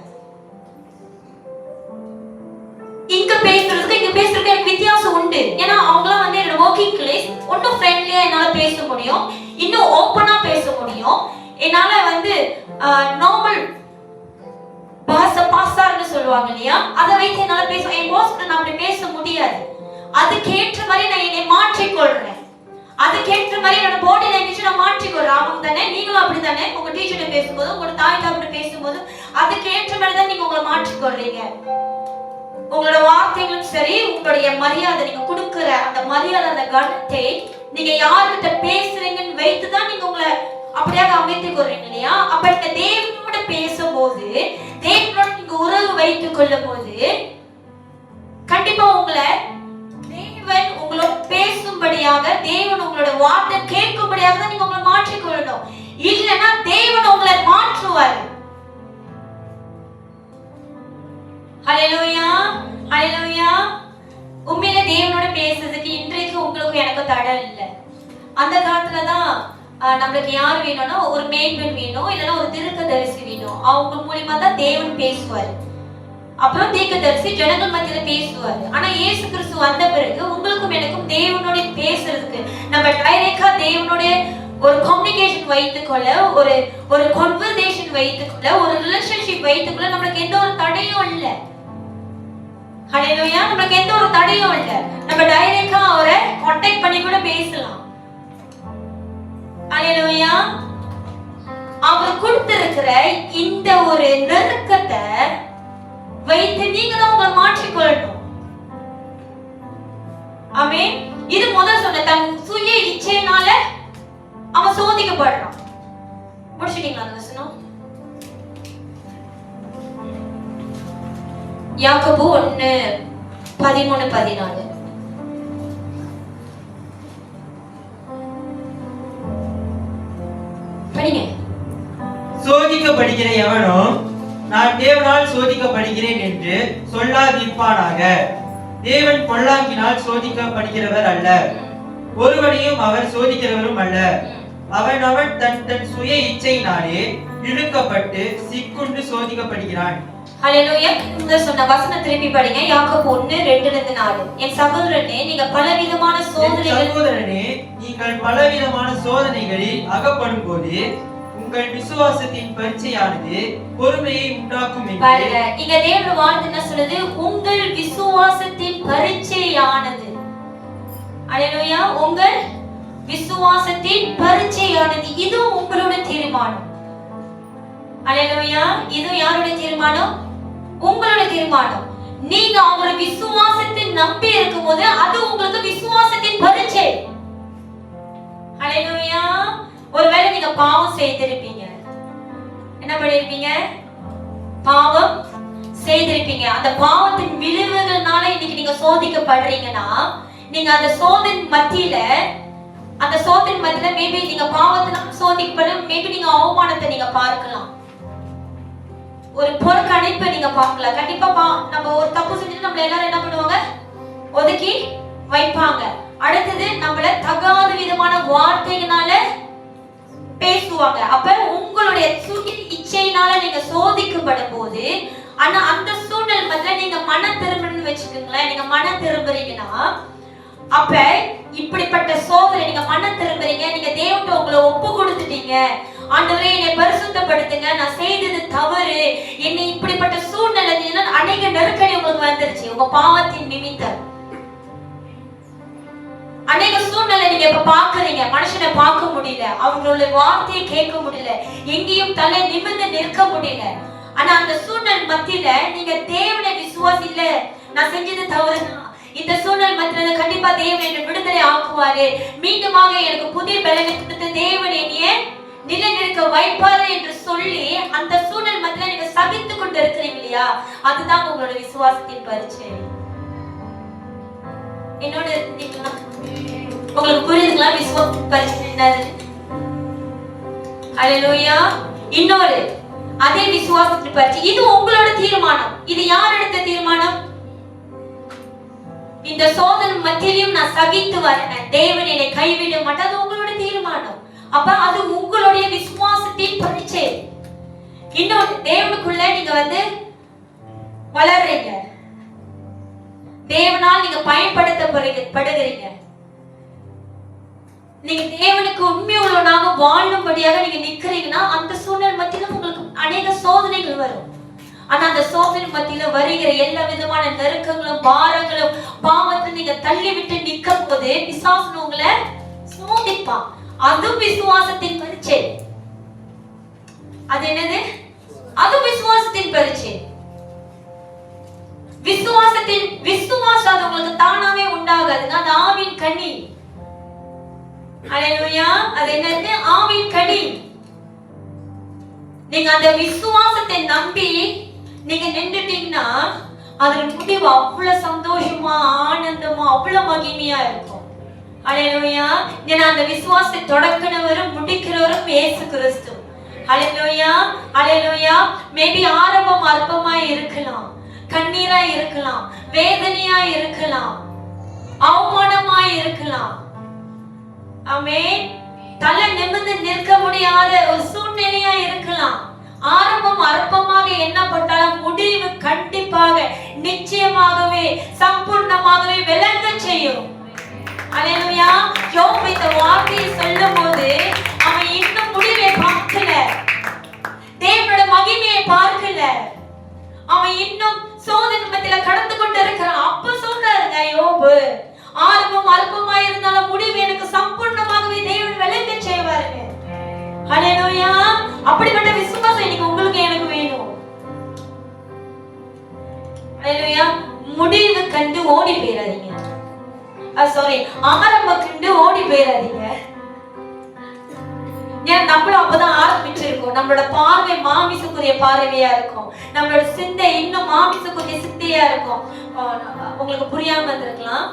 இங்க பேசுறதுக்கு இங்க பேசுறதுக்கு எனக்கு வித்தியாசம் உண்டு. ஏன்னா அவங்களாம் வந்து என்னோட ஒர்க்கிங் கிளேஸ் இன்னும் ஃப்ரெண்ட்லியா என்னால பேச முடியும், இன்னும் ஓப்பனா பேச முடியும். என்னால வந்து நார்மல் பாசார்னு சொல்லுவாங்க இல்லையா, அதை வைத்து என்னால பேச, என் பாஸ் கிட்ட நான் அப்படி பேச முடியாது. அதுக்கேற்ற மாதிரி நான் என்னை மாற்றிக்கொள்றேன். அதுக்கேற்ற மாதிரி என்னோட பாடி லாங்குவேஜ் நான் மாற்றிக்கொள்றேன். ஆமாங்க தானே? நீங்களும் அப்படித்தானே? உங்க டீச்சர்கிட்ட பேசும்போது, உங்களோட தாய் தகப்பன்கிட்ட பேசும்போது அதுக்கேற்ற மாதிரி தான் நீங்க உங்களை மாற்றிக்கொள்றீங்க. உங்களோட வார்த்தைகளும் சரி, உங்களுடைய மரியாதை, நீங்க கொடுக்கிற அந்த மரியாதை, அந்த கணத்தை நீங்க யார்கிட்ட பேசுறீங்கன்னு வைத்துதான் நீங்க உங்களை அப்படியாக அமைத்துக் கொள்றீங்க இல்லையா? அப்ப இந்த தேவனோட பேசும்போது, தேவனோட நீங்க உறவு வைத்துக் கொள்ளும் போது கண்டிப்பா உங்களை தேவன் உங்களோட பேசும்படியாக, தேவன் உங்களோட வார்த்தை கேட்கும்படியாக தான் நீங்க உங்களை மாற்றிக்கொள்ளணும். இல்லைன்னா தேவன் உங்களை மாற்றுவாரு. ஹல்லேலூயா, ஹல்லேலூயா. உண்மையில தேவனோட பேசுறதுக்கு இன்றைக்கு உங்களுக்கு எனக்கு தடை இல்லை. அந்த காலத்துல தான் நம்மளுக்கு யார் வேணும்னா ஒரு மேய்ப்பன் வேணும், இல்லைன்னா ஒரு தீர்க்கதரிசி வேணும். அவங்க மூலியமா தான் தேவன் பேசுவாரு. அப்புறம் தீர்க்கதரிசி ஜனங்கள் மத்தியில பேசுவாரு. ஆனா இயேசு கிறிஸ்து வந்த பிறகு உங்களுக்கும் எனக்கும் தேவனோட பேசுறதுக்கு, நம்ம டைரக்டா தேவனோட ஒரு கம்யூனிகேஷன் வைத்துக்கொள்ள, ஒரு கான்வர்சேஷன் வைத்துக்கொள்ள, ஒரு ரிலேஷன்ஷிப் வைத்துக்கொள்ள நம்மளுக்கு எந்த ஒரு தடையும் இல்லை. ஹல்லேலூயா. நமக்கு எந்த ஒரு தடையும் இல்ல. நம்ம டைரக்டா அவரை கான்டாக்ட் பண்ணி கூட பேசலாம். ஹல்லேலூயா. அவர் கொடுத்திருக்கிற இந்த ஒரு நெருக்கத்தை வைத்து நீங்க தான் உங்களை மாற்றிக்கொள்ளணும். ஆமென். இது முதல் சொன்ன தன் சுய இச்சையினால அவன் சோதிக்கப்படுறான். முடிச்சிட்டீங்களா அந்த வசனம்? யாக்கோபு 1:13-14. படிங்க. சோதிக்கப்படுகிற எவனும் நான் தேவனால் சோதிக்கப்படுகிறேன் என்று சொல்லாதிருப்பானாக. தேவன் பொல்லாங்கினால் சோதிக்கப்படுகிறவர் அல்ல, ஒருவனையும் அவர் சோதிக்கிறவரும் அல்ல. அவன் தன் சுய இச்சையினாலே இழுக்கப்பட்டு சிக்குண்டு சோதிக்கப்படுகிறான். ஹல்லேலூயா. இந்த சொன்ன வசனம் திருப்பி படிங்க. யாக்கோபு 1:2-4. என் சகோதரனே, நீங்கள் பலவிதமான சோதனைகளில் அகப்படும் போது உங்கள் விசுவாசத்தின் பரீட்சையானது பொறுமையை உண்டாக்கும் என்று. இங்க தேவனுடைய வார்த்தை என்ன சொல்லுது? உங்கள் விசுவாசத்தின் பரீட்சையானது. ஹல்லேலூயா. உங்கள் விசுவாசத்தின் பரீட்சையானது. இது உங்களோட தீர்மானம். ஹல்லேலூயா. இது யாருடைய தீர்மானம்? உங்களோட தீர்மானம். நீங்க அவங்களோட விசுவாசத்தை நம்பி இருக்கும்போது அது உங்களுக்கு விசுவாசத்தின் பரீட்சை. ஹல்லேலூயா. ஒருவேளை நீங்க பாவம் செய்திருப்பீங்க. என்ன பண்ணிருப்பீங்க? பாவம் செய்திருப்பீங்க. அந்த பாவத்தின் விளைவுகள்னால இன்னைக்கு நீங்க சோதிக்கப்படுறீங்கன்னா, நீங்க அந்த சோதனை மத்தியில அந்த சோதனை மத்தியில மேபி நீங்க பாவத்தினால சோதிக்கப்படும், மேபி நீங்க அவமானத்தை நீங்க பார்க்கலாம், ஒரு பொறுக்கணிப்பை நீங்க பார்க்கலாம். கண்டிப்பா நம்ம ஒரு தப்பு செஞ்சுட்டு நம்மள எல்லாரும் என்ன பண்ணுவாங்க, ஒதுக்கி வைப்பாங்க. அடுத்தது நம்மள தகாத விதமான வார்த்தைகளால பேசுவாங்க. அப்ப உங்களுடைய சுய இச்சையினால நீங்க சோதிக்கப்படும் போது, ஆனா அந்த சூழ்நிலை மத்தியில நீங்க மனம் திரும்பணும்னு வச்சுக்கோங்களேன். நீங்க மனம் திரும்புறீங்கன்னா, அப்ப இப்படிப்பட்ட சோதனை நீங்க மனம் திரும்புறீங்க, நீங்க தேவன்கிட்ட உங்களை ஒப்பு கொடுத்துட்டீங்க, ஆண்டவரே என்னை பரிசுத்தப்படுத்துங்க, நான் செய்தது தவறு, என்னை இப்படிப்பட்ட சூழ்நிலை அநேக நெருக்கடி உங்களுக்கு வந்துருச்சு உங்க பாவத்தின் நிமித்தம். அநேக சூழ்நிலை நீங்க இப்ப பாக்குறீங்க, மனுஷனை பார்க்க முடியல, அவங்களுடைய வார்த்தையை கேட்க முடியல, எங்கேயும் தலை நிமிர்ந்து நிற்க முடியல. ஆனா அந்த சூழ்நிலை மத்தியில நீங்க தேவனை விசுவாசி இல்ல, நான் செஞ்சது தவறுதான், இந்த சூழ்நிலை மத்தியில கண்டிப்பா தேவன் என்னை விடுதலை ஆக்குவாரு, மீண்டுமாக எனக்கு புதிய பலனை கொடுத்து தேவன் என்னைய நிலைநிற்க வைப்பாரு என்று சொல்லி அந்த சூழ்நிலை மத்தியில நீங்க சகித்து கொண்டு இருக்கிறீங்க இல்லையா, அதுதான் உங்களோட விசுவாசத்தின் பரீட்சை. என்னோட இருந்தீங்களா? உங்களுக்கு புரியுதுங்களா விசுவாசத்தின் பரீட்சை என்னது? ஹல்லேலூயா. இன்னொரு அதே விசுவாசத்தின் பரீட்சை, இது உங்களோட தீர்மானம். இது யார் எடுத்த தீர்மானம்? இந்த சோதனை மத்தியிலும் நான் சகித்து வரேன், தேவன் என்னை கைவிட மாட்டார், அது உங்களோட தீர்மானம். அப்ப அது உங்களுடைய விசுவாசத்தின் பரீட்சை. இன்னொரு தேவனுக்குள்ள நீங்க வளர்றீங்க, தேவனால் நீங்க பயன்படுத்தப்படுகிறீங்க, நீங்க தேவனுக்கு உண்மை உள்ளவனாக வாழும்படியாக நீங்க நிக்கிறீங்கன்னா அந்த சூழ்நிலை மத்தியில உங்களுக்கு அநேக சோதனைகள் வரும். ஆனா அந்த சோதனை மத்தியில வருகிற எல்லா விதமான நெருக்கங்களும் பாரங்களும் பாவத்தை நீங்க தள்ளி விட்டு நிற்கும் போது பிசாசு உங்களை சோதிப்பான். அதுவும் விசுவாசத்தின் பரீட்சை. அது என்னது? அது விசுவாசத்தின் பரீட்சை. விசுவாசம் அது உங்களுக்கு தானாவே உண்டாகாதுங்க, அது ஆவின் கனி. ஹல்லேலூயா. அது என்னது? ஆவின் கனி. நீங்க அந்த விசுவாசத்தை நம்பி நீங்க நின்றுட்டீங்கன்னா அதோட முடிவு அவ்வளவு சந்தோஷமா ஆனந்தமா அவ்வளவு மகிமையா இருக்கும். ஹல்லேலூயா. ஏன்னா அந்த விசுவாசத்தை தொடக்கினவரும் முடிக்கிறவரும் இயேசு கிறிஸ்து. ஹல்லேலூயா. ஹல்லேலூயா. மேபி ஆரம்பம் அற்பமா இருக்கலாம், கண்ணீரா இருக்கலாம், வேதனையா இருக்கலாம், அவமானமா இருக்கலாம், ஆமென், தலை நிமிர்ந்து நிற்க முடியாத ஒரு சூழ்நிலையா இருக்கலாம். ஆரம்பம் அற்பமாக எண்ணப்பட்டாலும் முடிவு கண்டிப்பாக நிச்சயமாகவே சம்பூர்ணமாகவே விளங்க செய்யும். ஹல்லேலூயா. யோபு இந்த வார்த்தையை சொல்லும்போது அவன் இன்னும் முடிவை பார்க்கல, தேவனோட மகிமையை பார்க்கல, அவன் இன்னும் சோதனை மத்தியில கடந்து கொண்டு இருக்கிறான். அப்ப சொல்றாருங்க யோபு, ஆரம்பம் அல்பமா இருந்தாலும் முடிவு எனக்கு சம்பூர்ணமாகவே தேவன் விளங்க செய்வாருங்க. ஹல்லேலூயா. அப்படிப்பட்ட விசுவாசம் இன்னைக்கு உங்களுக்கு எனக்கு வேணும். ஹல்லேலூயா. முடிவு கண்டு ஓடி போயிடாதீங்க, ஆரம்பம் கண்டு ஓடி போயிடாதீங்க. நம்மளும் அப்பதான் ஆரம்பிச்சிருக்கோம், நம்மளோட பார்வை மாமிசக்குரிய பார்வையா இருக்கும், நம்மளோட சிந்தை இன்னும் மாமிசக்குரிய சிந்தையா இருக்கும். உங்களுக்கு புரியாம இருந்திருக்கலாம்,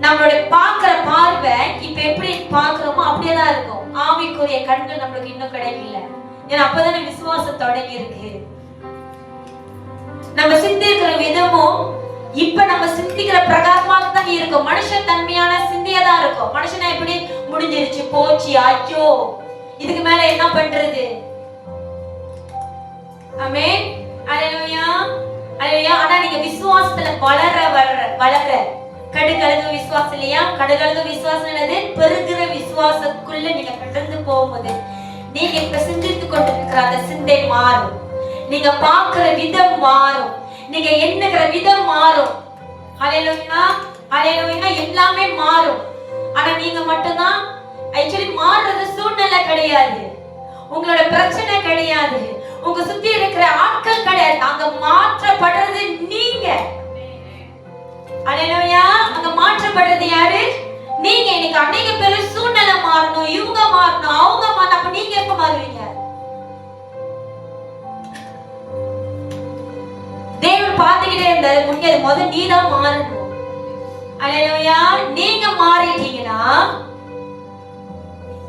நம்மளோட பாக்குற பார்வை இப்ப எப்படி பாக்குறோமோ அப்படியேதான் இருக்கும், ஆவிக்குரிய கண்கள் நம்மளுக்கு இன்னும் கிடைக்கல. ஏன்னா அப்பதானே விசுவாசம் தொடங்கி இருக்கு. நம்ம சிந்திக்கிற விதமும் இப்ப நம்ம சிந்திக்கிற பிரகாரமாக தான் இருக்கும். மனுஷன் தன்மையான சிந்தையா தான் இருக்கும். மனுஷனா எப்படி முடிஞ்சிருச்சு, போச்சு, ஐயோ இதுக்கு மேல என்ன பண்றது? ஆமென். ஹல்லேலூயா. ஹல்லேலூயா. ஆனா நீங்க விசுவாசத்துல வளர கடுகளவு விசுவாசம் இல்லையா? கடுகளவு விசுவாசம் என்னது? பெருகிற விசுவாசத்துக்குள்ள நீங்க கடந்து போகும்போது நீங்க இப்ப சிந்தித்து கொண்டிருக்கிற அந்த சிந்தை மாறும், நீங்க பார்க்கிற விதம் மாறும், நீங்க எண்ணுகிற விதம் மாறும். ஹல்லேலூயா. ஹல்லேலூயா. எல்லாமே மாறும். ஆனா நீங்க மட்டும்தான் ஆக்சுவலி மாறுறது சூழ்நிலை கிடையாது, உங்களோட பிரச்சனை கிடையாது, உங்க சுத்தி இருக்கிற ஆட்கள் கிடையாது, அங்க மாற்றப்படுறது நீங்க. ஹல்லேலூயா. அங்க மாற்றப்படுறது யாரு? நீங்க. இன்னைக்கு அநேக பேர் சூழ்நிலை மாறணும், இவங்க மாறணும், அவங்க மாறணும், அப்ப நீங்க எப்ப மாறுவீங்க? தேவன் பார்த்துக்கிட்டே இருந்தாரு, முடியாது, முதல்ல நீதான் மாறணும். ஹல்லேலூயா. நீங்க மாறிட்டீங்கன்னா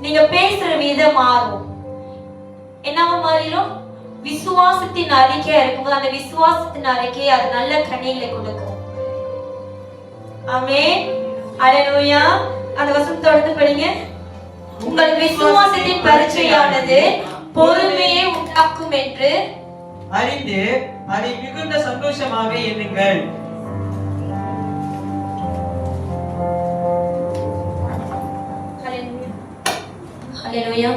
நீங்க பேசுற விதம் மாறும். என்னவா மாறிடும்? விசுவாசத்தின் அறிக்கையா இருக்கும்போது அந்த விசுவாசத்தின் அறிக்கை அது நல்ல கனிகளை கொடுக்கும். ஆமென். ஹல்லேலூயா. அந்த வசனம் தொடர்ந்து படிங்க. உங்கள் விசுவாசத்தின் பரீட்சையானது பொறுமையை உண்டாக்கும் என்று அறிந்து அதை மிகுந்த சந்தோஷமாக எண்ணுங்கள். ஹல்லேலூயா.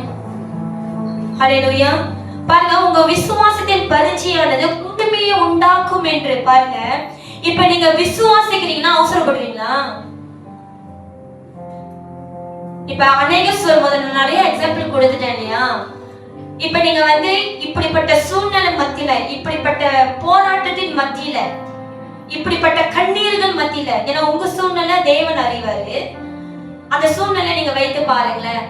ஹல்லேலூயா. பாருங்க, உங்க விசுவாசத்தின் பரீட்சையானது பொறுமையை உண்டாக்கும் என்று. பாருங்க, இப்ப நீங்க விசுவாசிக்கிறீங்கன்னா அவசரப்படுவீங்களா? இப்ப அநேக முதல்ல நிறைய எக்ஸாம்பிள் கொடுத்துட்டேன் இல்லையா? இப்ப நீங்க இப்படிப்பட்ட சூழ்நிலை மத்தியில, இப்படிப்பட்ட போராட்டத்தின் மத்தியில, இப்படிப்பட்ட கண்ணீர்கள் மத்தியில, ஏன்னா உங்க சூழ்நிலை தேவன் அறிவாரு. அந்த சூழ்நிலை நீங்க வைத்து பாருங்களேன்.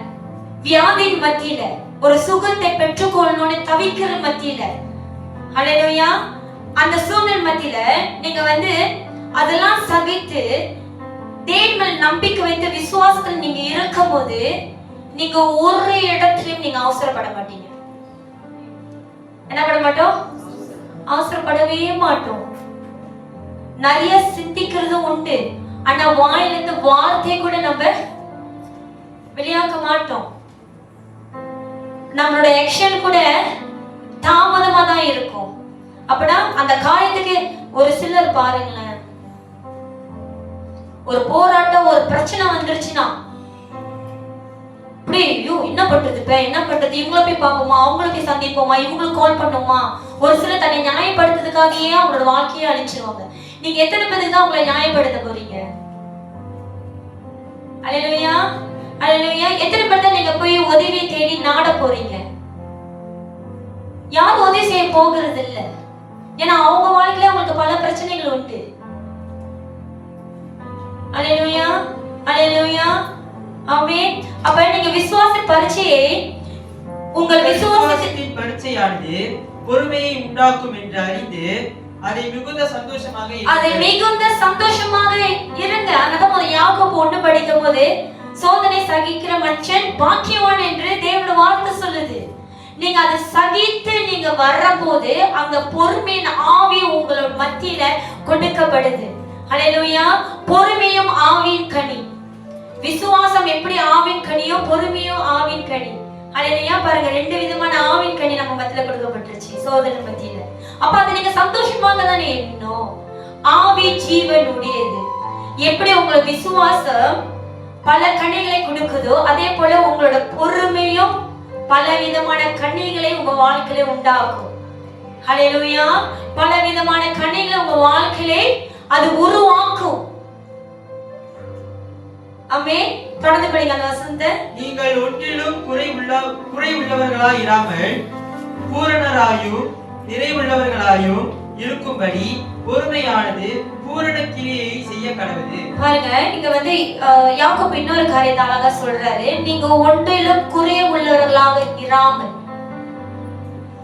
வியாதியின் மத்தியில, ஒரு சுகத்தை பெற்றுக்கொள்ளணும்னு தவிக்கிற மத்தியில, ஹல்லேலூயா, அந்த சூழ்நிலை மத்தியில நீங்க அதெல்லாம் சகித்து தேவன் மேல் நம்பிக்கை வைத்து விசுவாசத்தில் நீங்க இருக்கும் போது நீங்க ஒரு இடத்திலும் நீங்க அவசரப்பட மாட்டீங்க. என்ன பண்ண மாட்டோம்? அவசரப்படவே மாட்டோம். நிறைய சிந்திக்கிறதும் உண்டு, ஆனா வாயிலிருந்து வார்த்தையை கூட நம்ம வெளியாக்க மாட்டோம். நம்மளோட ஆக்ஷன் கூட தாமதமா தான் இருக்கும். அப்படின்னா அந்த காரியத்துக்கு ஒரு சிலர் பாருங்களேன், ஒரு போராட்டம், ஒரு பிரச்சனை வந்துருச்சுன்னா என்ன பண்றது, இப்ப என்ன பண்றது, இவங்கள போய் பார்ப்போமா, அவங்கள போய் சந்திப்போமா, இவங்களுக்கு கால் பண்ணுமா, ஒரு சிலர் தன்னை நியாயப்படுத்துறதுக்காகவே அவங்களோட வாழ்க்கையை அழிச்சிருவாங்க. நீங்க எத்தனை பேருக்கு தான் உங்களை நியாயப்படுத்த போறீங்க? அல்லேலூயா. அல்லேலூயா. எத்தனை பேர் தான் நீங்க போய் உதவி தேடி நாட போறீங்க? யாரும் உதவி செய்ய போகிறது இல்ல. ஏன்னா அவங்க வாழ்க்கையில அவங்களுக்கு பல பிரச்சனைகள் உண்டு. அல்லேலூயா. அல்லேலூயா. ஆமென். அப்ப நீங்க விசுவாச பரீட்சையை, உங்கள் விசுவாசத்தின் பரீட்சையானது பொறுமையை உண்டாக்கும் என்று அறிந்து அதை மிகுந்த சந்தோஷமாக இருங்க. அதான் யாக்கோபு 1 படிக்கும் போது சோதனை சகிக்கிற மனுஷன் பாக்கியவான் என்று தேவனுடைய வார்த்தை சொல்லுது. நீங்க அதை சகித்து நீங்க வர்றபோது அங்க பொறுமையின் ஆவி உங்களோட மத்தியில கொடுக்கப்படுது. ஹல்லேலூயா. பொறுமையும் ஆவியின் கனி. விசுவாசம் எப்படி ஆவின் கனியோ, பொறுமையும் ஆவின் கனி. ஹல்லேலூயா. பாருங்க, 2 விதமான ஆவின் கனி நம்ம மத்தியில கொடுக்கப்பட்டுருச்சு சோதனை மத்தியில. அப்ப அதை நீங்க சந்தோஷமாக தானே எண்ணணும். ஆவி ஜீவன் உடையது. எப்படி உங்களுக்கு விசுவாசம் பல கனிகளை கொடுக்குதோ, அதே போல உங்களோட பொறுமையும் பல விதமான கனிகளை உங்க வாழ்க்கையில உண்டாக்கும். ஹல்லேலூயா. பல விதமான கனிகளை உங்க வாழ்க்கையிலே அது உருவாக்கும். ஆமென். தொடர்ந்து படிங்க அந்த வசனத்தை. நீங்கள் ஒன்றிலும் குறை உள்ளவர்களாய் இராமல் பூரணராயும் நிறைவுள்ளவர்களாயும் இருக்கும்படி பொறுமையானது பூரண கிரியை செய்ய கடவுது. பாருங்க, இங்க யாக்கோபு இன்னொரு காரியத்தை அழகா சொல்றாரு. நீங்க ஒன்றிலும் குறை உள்ளவர்களாக இராமல்.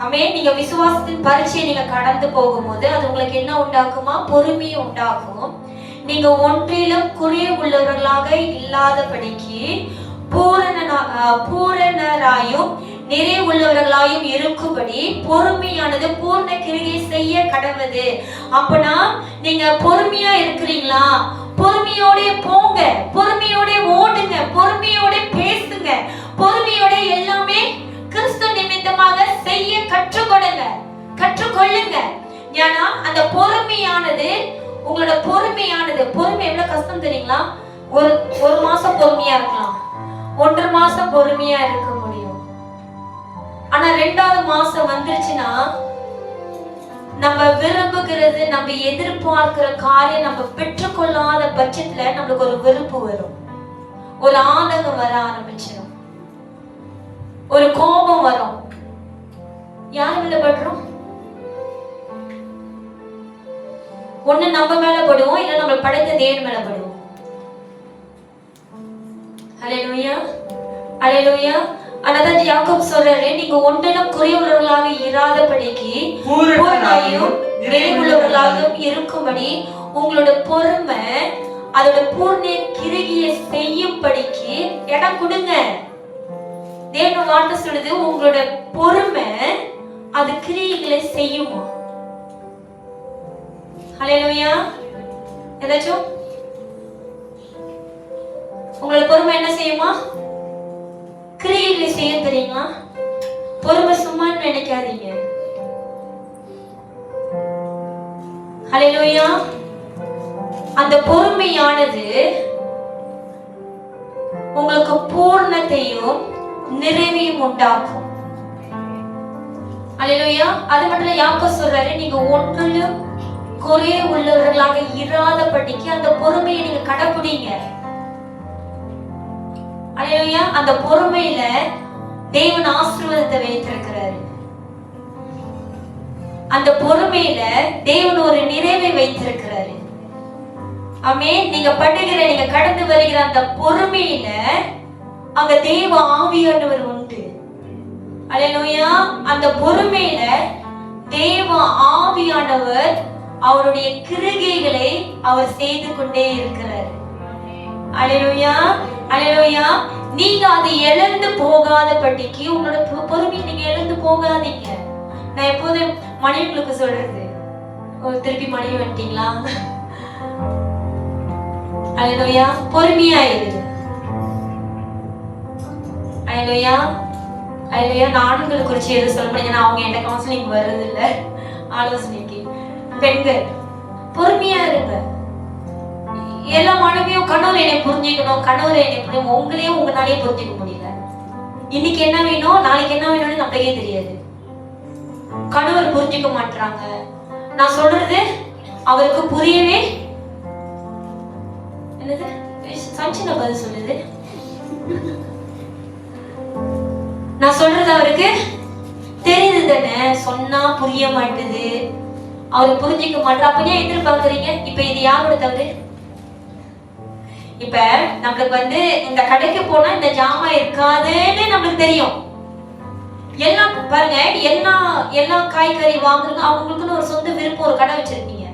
ஆமென். நீங்க விசுவாசத்தின் பரீட்சையை நீங்க கடந்து போகும்போது அது உங்களுக்கு என்ன உண்டாக்குமா? பொறுமையை உண்டாக்கும். நீங்க ஒன்றிலும் குறை உள்ளவர்களாக இல்லாதபடிக்கு பூரணராயும் நிறைவுள்ளவர்களாயும் இருக்கும்படி பொறுமையானது பூர்ண கிரியை செய்ய கடவுது. அப்பனா நீங்க பொறுமையா இருக்கிறீங்களா? பொறுமையோட போங்க, பொறுமையோட ஓடுங்க, பொறுமையோட பேசுங்க, பொறுமையோட எல்லாமே கிறிஸ்து நிமித்தமாக செய்ய கற்றுக்கொள்ளுங்க. ஏன்னா அந்த பொறுமையானது, உங்களோட பொறுமை எவ்வளவு கஷ்டம் தெரியுங்களா? ஒரு மாசம் பொறுமையா இருக்கலாம், 1.5 மாசம் பொறுமையா இருக்க முடியும். ஆனா 2வது மாசம் வந்துருச்சுன்னா நம்ம விரும்புகிறது, நம்ம எதிர்பார்க்கிற காரியம் நம்ம பெற்றுக்கொள்ளாத பட்சத்துல நம்மளுக்கு ஒரு வெறுப்பு வரும், ஒரு ஆதங்கம் வர ஆரம்பிச்சிடும், ஒரு கோபம் வரும். யார் மேல படுறோம்? ஒண்ணு நம்ம மேல படுவோம், இல்ல நம்ம படைத்த தேவன் மேல படுவோம். ஹல்லேலூயா. ஹல்லேலூயா. அதான் யாக்கோபு சொல்றாரு, நீங்க ஒன்றிலும் குறைவுள்ளவர்களாக இராதபடிக்கு பூரணராயும் நிறைவுள்ளவர்களாகவும் இருக்கும்படி உங்களோட பொறுமை அதோட பூர்ண கிரியை செய்யும்படிக்கு இடம் கொடுங்க. தேவனோட வார்த்தை சொல்லுது, உங்களோட பொறுமை அது கிரியைகளை செய்யுமா. ஹல்லேலூயா. ஏதாச்சும் உங்களோட பொறுமை என்ன செய்யுமா? கிரியைகளை செய்ய தெரியுங்களா? பொறுமை சும்மான்னு நினைக்காதீங்க. ஹல்லேலூயா. அந்த பொறுமையானது உங்களுக்கு பூர்ணத்தையும் நிறைவையும் உண்டாக்கும். ஹல்லேலூயா. அது மட்டும் இல்ல, யாக்கோபு சொல்றாரு, நீங்க ஒன்றிலும் குறை உள்ளவர்களாக இராதபடிக்கு அந்த பொறுமையை நீங்க கடைபிடிங்க. ஹல்லேலூயா. அந்த பொறுமையில தேவன் ஆசீர்வாதத்தை வைத்திருக்கிறாரு. அந்த பொறுமையில தேவன் ஒரு நிறைவை வைத்திருக்கிறாரு. ஆமென். நீங்க படுகிற, நீங்க கடந்து வருகிற அந்த பொறுமையில அங்க தேவ ஆவியானவர் உண்டு. ஹல்லேலூயா. அந்த பொறுமையில தேவ ஆவியானவர் அவருடைய கிரிகைகளை அவர் செய்து கொண்டே இருக்கிறார். ஹல்லேலூயா. ஹல்லேலூயா. நீங்க அதை இழந்து போகாதபடிக்கு உங்களோட பொறுமையை நீங்க இழந்து போகாதீங்க. நான் எப்போதும் மனைவிகளுக்கு சொல்றது, திருப்பி மனைவி வந்துட்டீங்களா? ஹல்லேலூயா. பொறுமையா இரு. ஹல்லேலூயா. ஹல்லேலூயா. நான் ஆண்களுக்கு குறிச்சு எது சொல்ல முடியும், ஏன்னா அவங்க என்ன கவுன்சிலிங் வருது இல்ல, ஆலோசனைக்கு. பெண்கள் பொறுமையா இருங்க. எல்லா மனைவியும் கணவர் என்னை புரிஞ்சுக்கணும், கணவர் என்னை புரியும், உங்களையும் உங்களாலேயே புரிஞ்சுக்க முடியல. இன்னைக்கு என்ன வேணும், நாளைக்கு என்ன வேணும்னு நம்மளுக்கே தெரியாது. கணவர் புரிஞ்சுக்க மாட்டாங்க. நான் சொல்றது அவருக்கு புரியவே, என்னது சஞ்சின பதில் சொல்லுது, நான் சொல்றது அவருக்கு தெரியுது தானே, சொன்னா புரிய மாட்டேது, அவரு புரிஞ்சுக்க மாட்டா. அப்ப ஏன் எதிர்பார்க்கறீங்க? இப்ப இது யாரோட தவறு? இப்ப நம்மளுக்கு இந்த கடைக்கு போனா இந்த ஜாமா இருக்காதுன்னு நம்மளுக்கு தெரியும். எல்லாம் பாருங்க, எல்லா காய்கறி வாங்குறதுக்கு அவங்களுக்குன்னு ஒரு சொந்த விருப்பம், ஒரு கடை வச்சிருக்கீங்க.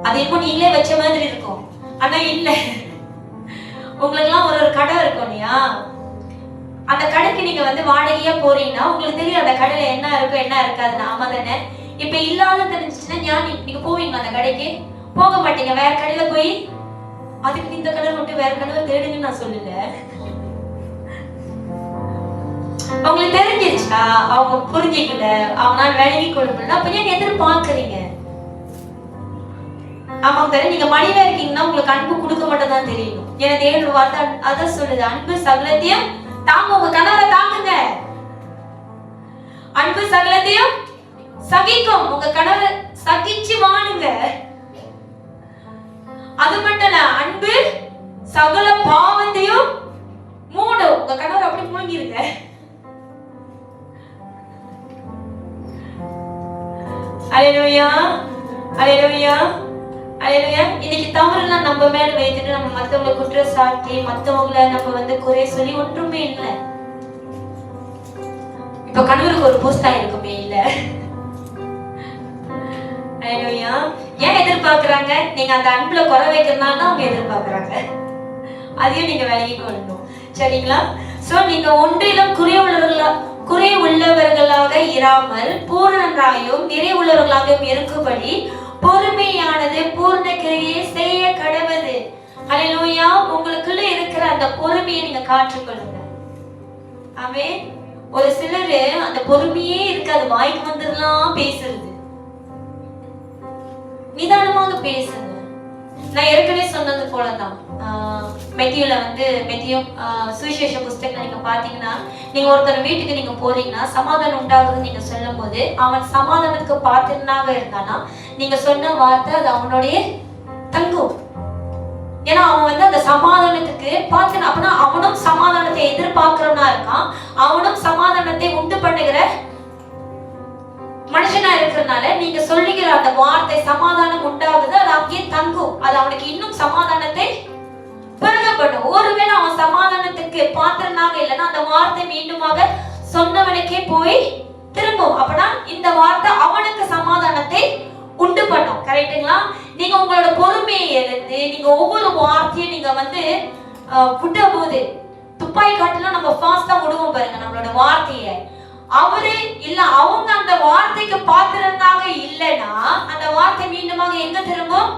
அது இப்போ நீங்களே வச்ச மாதிரி இருக்கும். ஆனா இல்ல, உங்களுக்கு எல்லாம் ஒரு கடை இருக்கும் இல்லையா? அந்த கடைக்கு நீங்க வாடகையா போறீங்கன்னா உங்களுக்கு தெரியும் அந்த கடையில என்ன இருக்கும் என்ன இருக்காதுன்னு. ஆமா தானே? இப்ப இல்லாத தெரிஞ்சிச்சுன்னா நீங்க போவீங்க அந்த கடைக்கு? போக மாட்டீங்க. வேற கடையில போய் அதுக்கு இந்த கடை மட்டும் வேற கடை தேடுங்கன்னு நான் சொல்லல. அவங்களுக்கு தெரிஞ்சிருச்சா? அவங்க புரிஞ்சிக்கல, அவங்களால விலகி கொள்ள முடியல. அப்ப ஏன் எதிர்பார்க்கறீங்க? ஆமாம் தானே? நீங்க மனைவியா இருக்கீங்கன்னா உங்களுக்கு அன்பு கொடுக்க மட்டும் தான் தெரியும். ஏன்னா தேவனோட வார்த்தை அதான் சொல்லுது, அன்பு சகலத்தையும் தாங்க. உங்க கணவரை தாங்குங்க. அன்பு சகலத்தையும் சகிக்கும். உங்க கணவரை சகிச்சு வாழுங்க. அது மட்டும் இல்ல, அன்பு சகல பாவத்தையும் மூடும். உங்க கணவர் அப்படி மூழ்கிருங்க. அல்லேலூயா, அல்லேலூயா, அல்லேலூயா. இன்னைக்கு தவறுலாம் நம்ம மேல வைத்துட்டு நம்ம மத்தவங்களை குற்றம் சாட்டி மத்தவங்களை நம்ம குறை சொல்லி ஒன்றுமே இல்லை. இப்ப கணவருக்கு ஒரு பூஸ்டா இருக்குமே இல்ல? அல்லேலூயா. ஏன் எதிர்பார்க்கறாங்க? நீங்க அந்த அன்புல குறை வைக்கிறதுனால தான் அவங்க எதிர்பார்க்கறாங்க. அதையும் நீங்க விலகி கொள்ளணும். சரிங்களா? சோ நீங்க ஒன்றிலும் குறை உள்ளவர்களாக இராமல் பூரணராயும் நிறை உள்ளவர்களாகவும் இருக்கும்படி பொறுமையானது பூர்ண கிரியை செய்ய கடவுது. அல்லேலூயா. உங்களுக்குள்ள இருக்கிற அந்த பொறுமையை நீங்க காற்றுக்கொள்ளுங்க. ஆமென். ஒரு சிலரு அந்த பொறுமையே இருக்காது, வாய்க்கு வந்ததெல்லாம் பேசுறது. நிதானமாக பேசுங்க. நான் ஏற்கனவே சொன்னது போலதான், மெத்தியும் சுவிசேஷ புஸ்தகம் நீங்க பாத்தீங்கன்னா, நீங்க ஒருத்தர் வீட்டுக்கு நீங்க போறீங்கன்னா சமாதானம் உண்டாகுதுன்னு நீங்க சொல்லும் போது அவன் சமாதானத்துக்கு பாத்திரனாக இருந்தானா நீங்க சொன்ன வார்த்தை அது அவனுடைய தங்கும். ஏன்னா அவன் அந்த சமாதானத்துக்கு பாத்திரம். அப்படின்னா அவனும் சமாதானத்தை எதிர்பார்க்கிறவனா இருக்கான், அவனும் சமாதானத்தை உண்டு பண்ணுகிற மனுஷனா இருக்கிறதுனால நீங்க சொல்லுகிற அந்த வார்த்தை சமாதானம் உண்டாகுது, அது அங்கேயே தங்கும். அது அவனுக்கு இன்னும் சமாதானத்தை பெருகப்படும். ஒருவேளை அவன் சமாதானத்துக்கு பாத்திரனாக இல்லைன்னா அந்த வார்த்தை மீண்டுமாக சொன்னவனுக்கே போய் திரும்பும். அப்படின்னா இந்த வார்த்தை அவனுக்கு சமாதானத்தை உண்டு பண்ணும். கரெக்டுங்களா? நீங்க உங்களோட பொறுமையை இருந்து நீங்க ஒவ்வொரு வார்த்தையும் நீங்க விட்ட போது துப்பாக்கி காட்டிலும் நம்ம ஃபாஸ்டா விடுவோம் பாருங்க நம்மளோட வார்த்தைய. அவரு இல்ல அவங்க அந்த வார்த்தைக்கு பாத்திரனாக இல்லைன்னா அந்த வார்த்தை மீண்டுமாக எங்க திரும்பும்?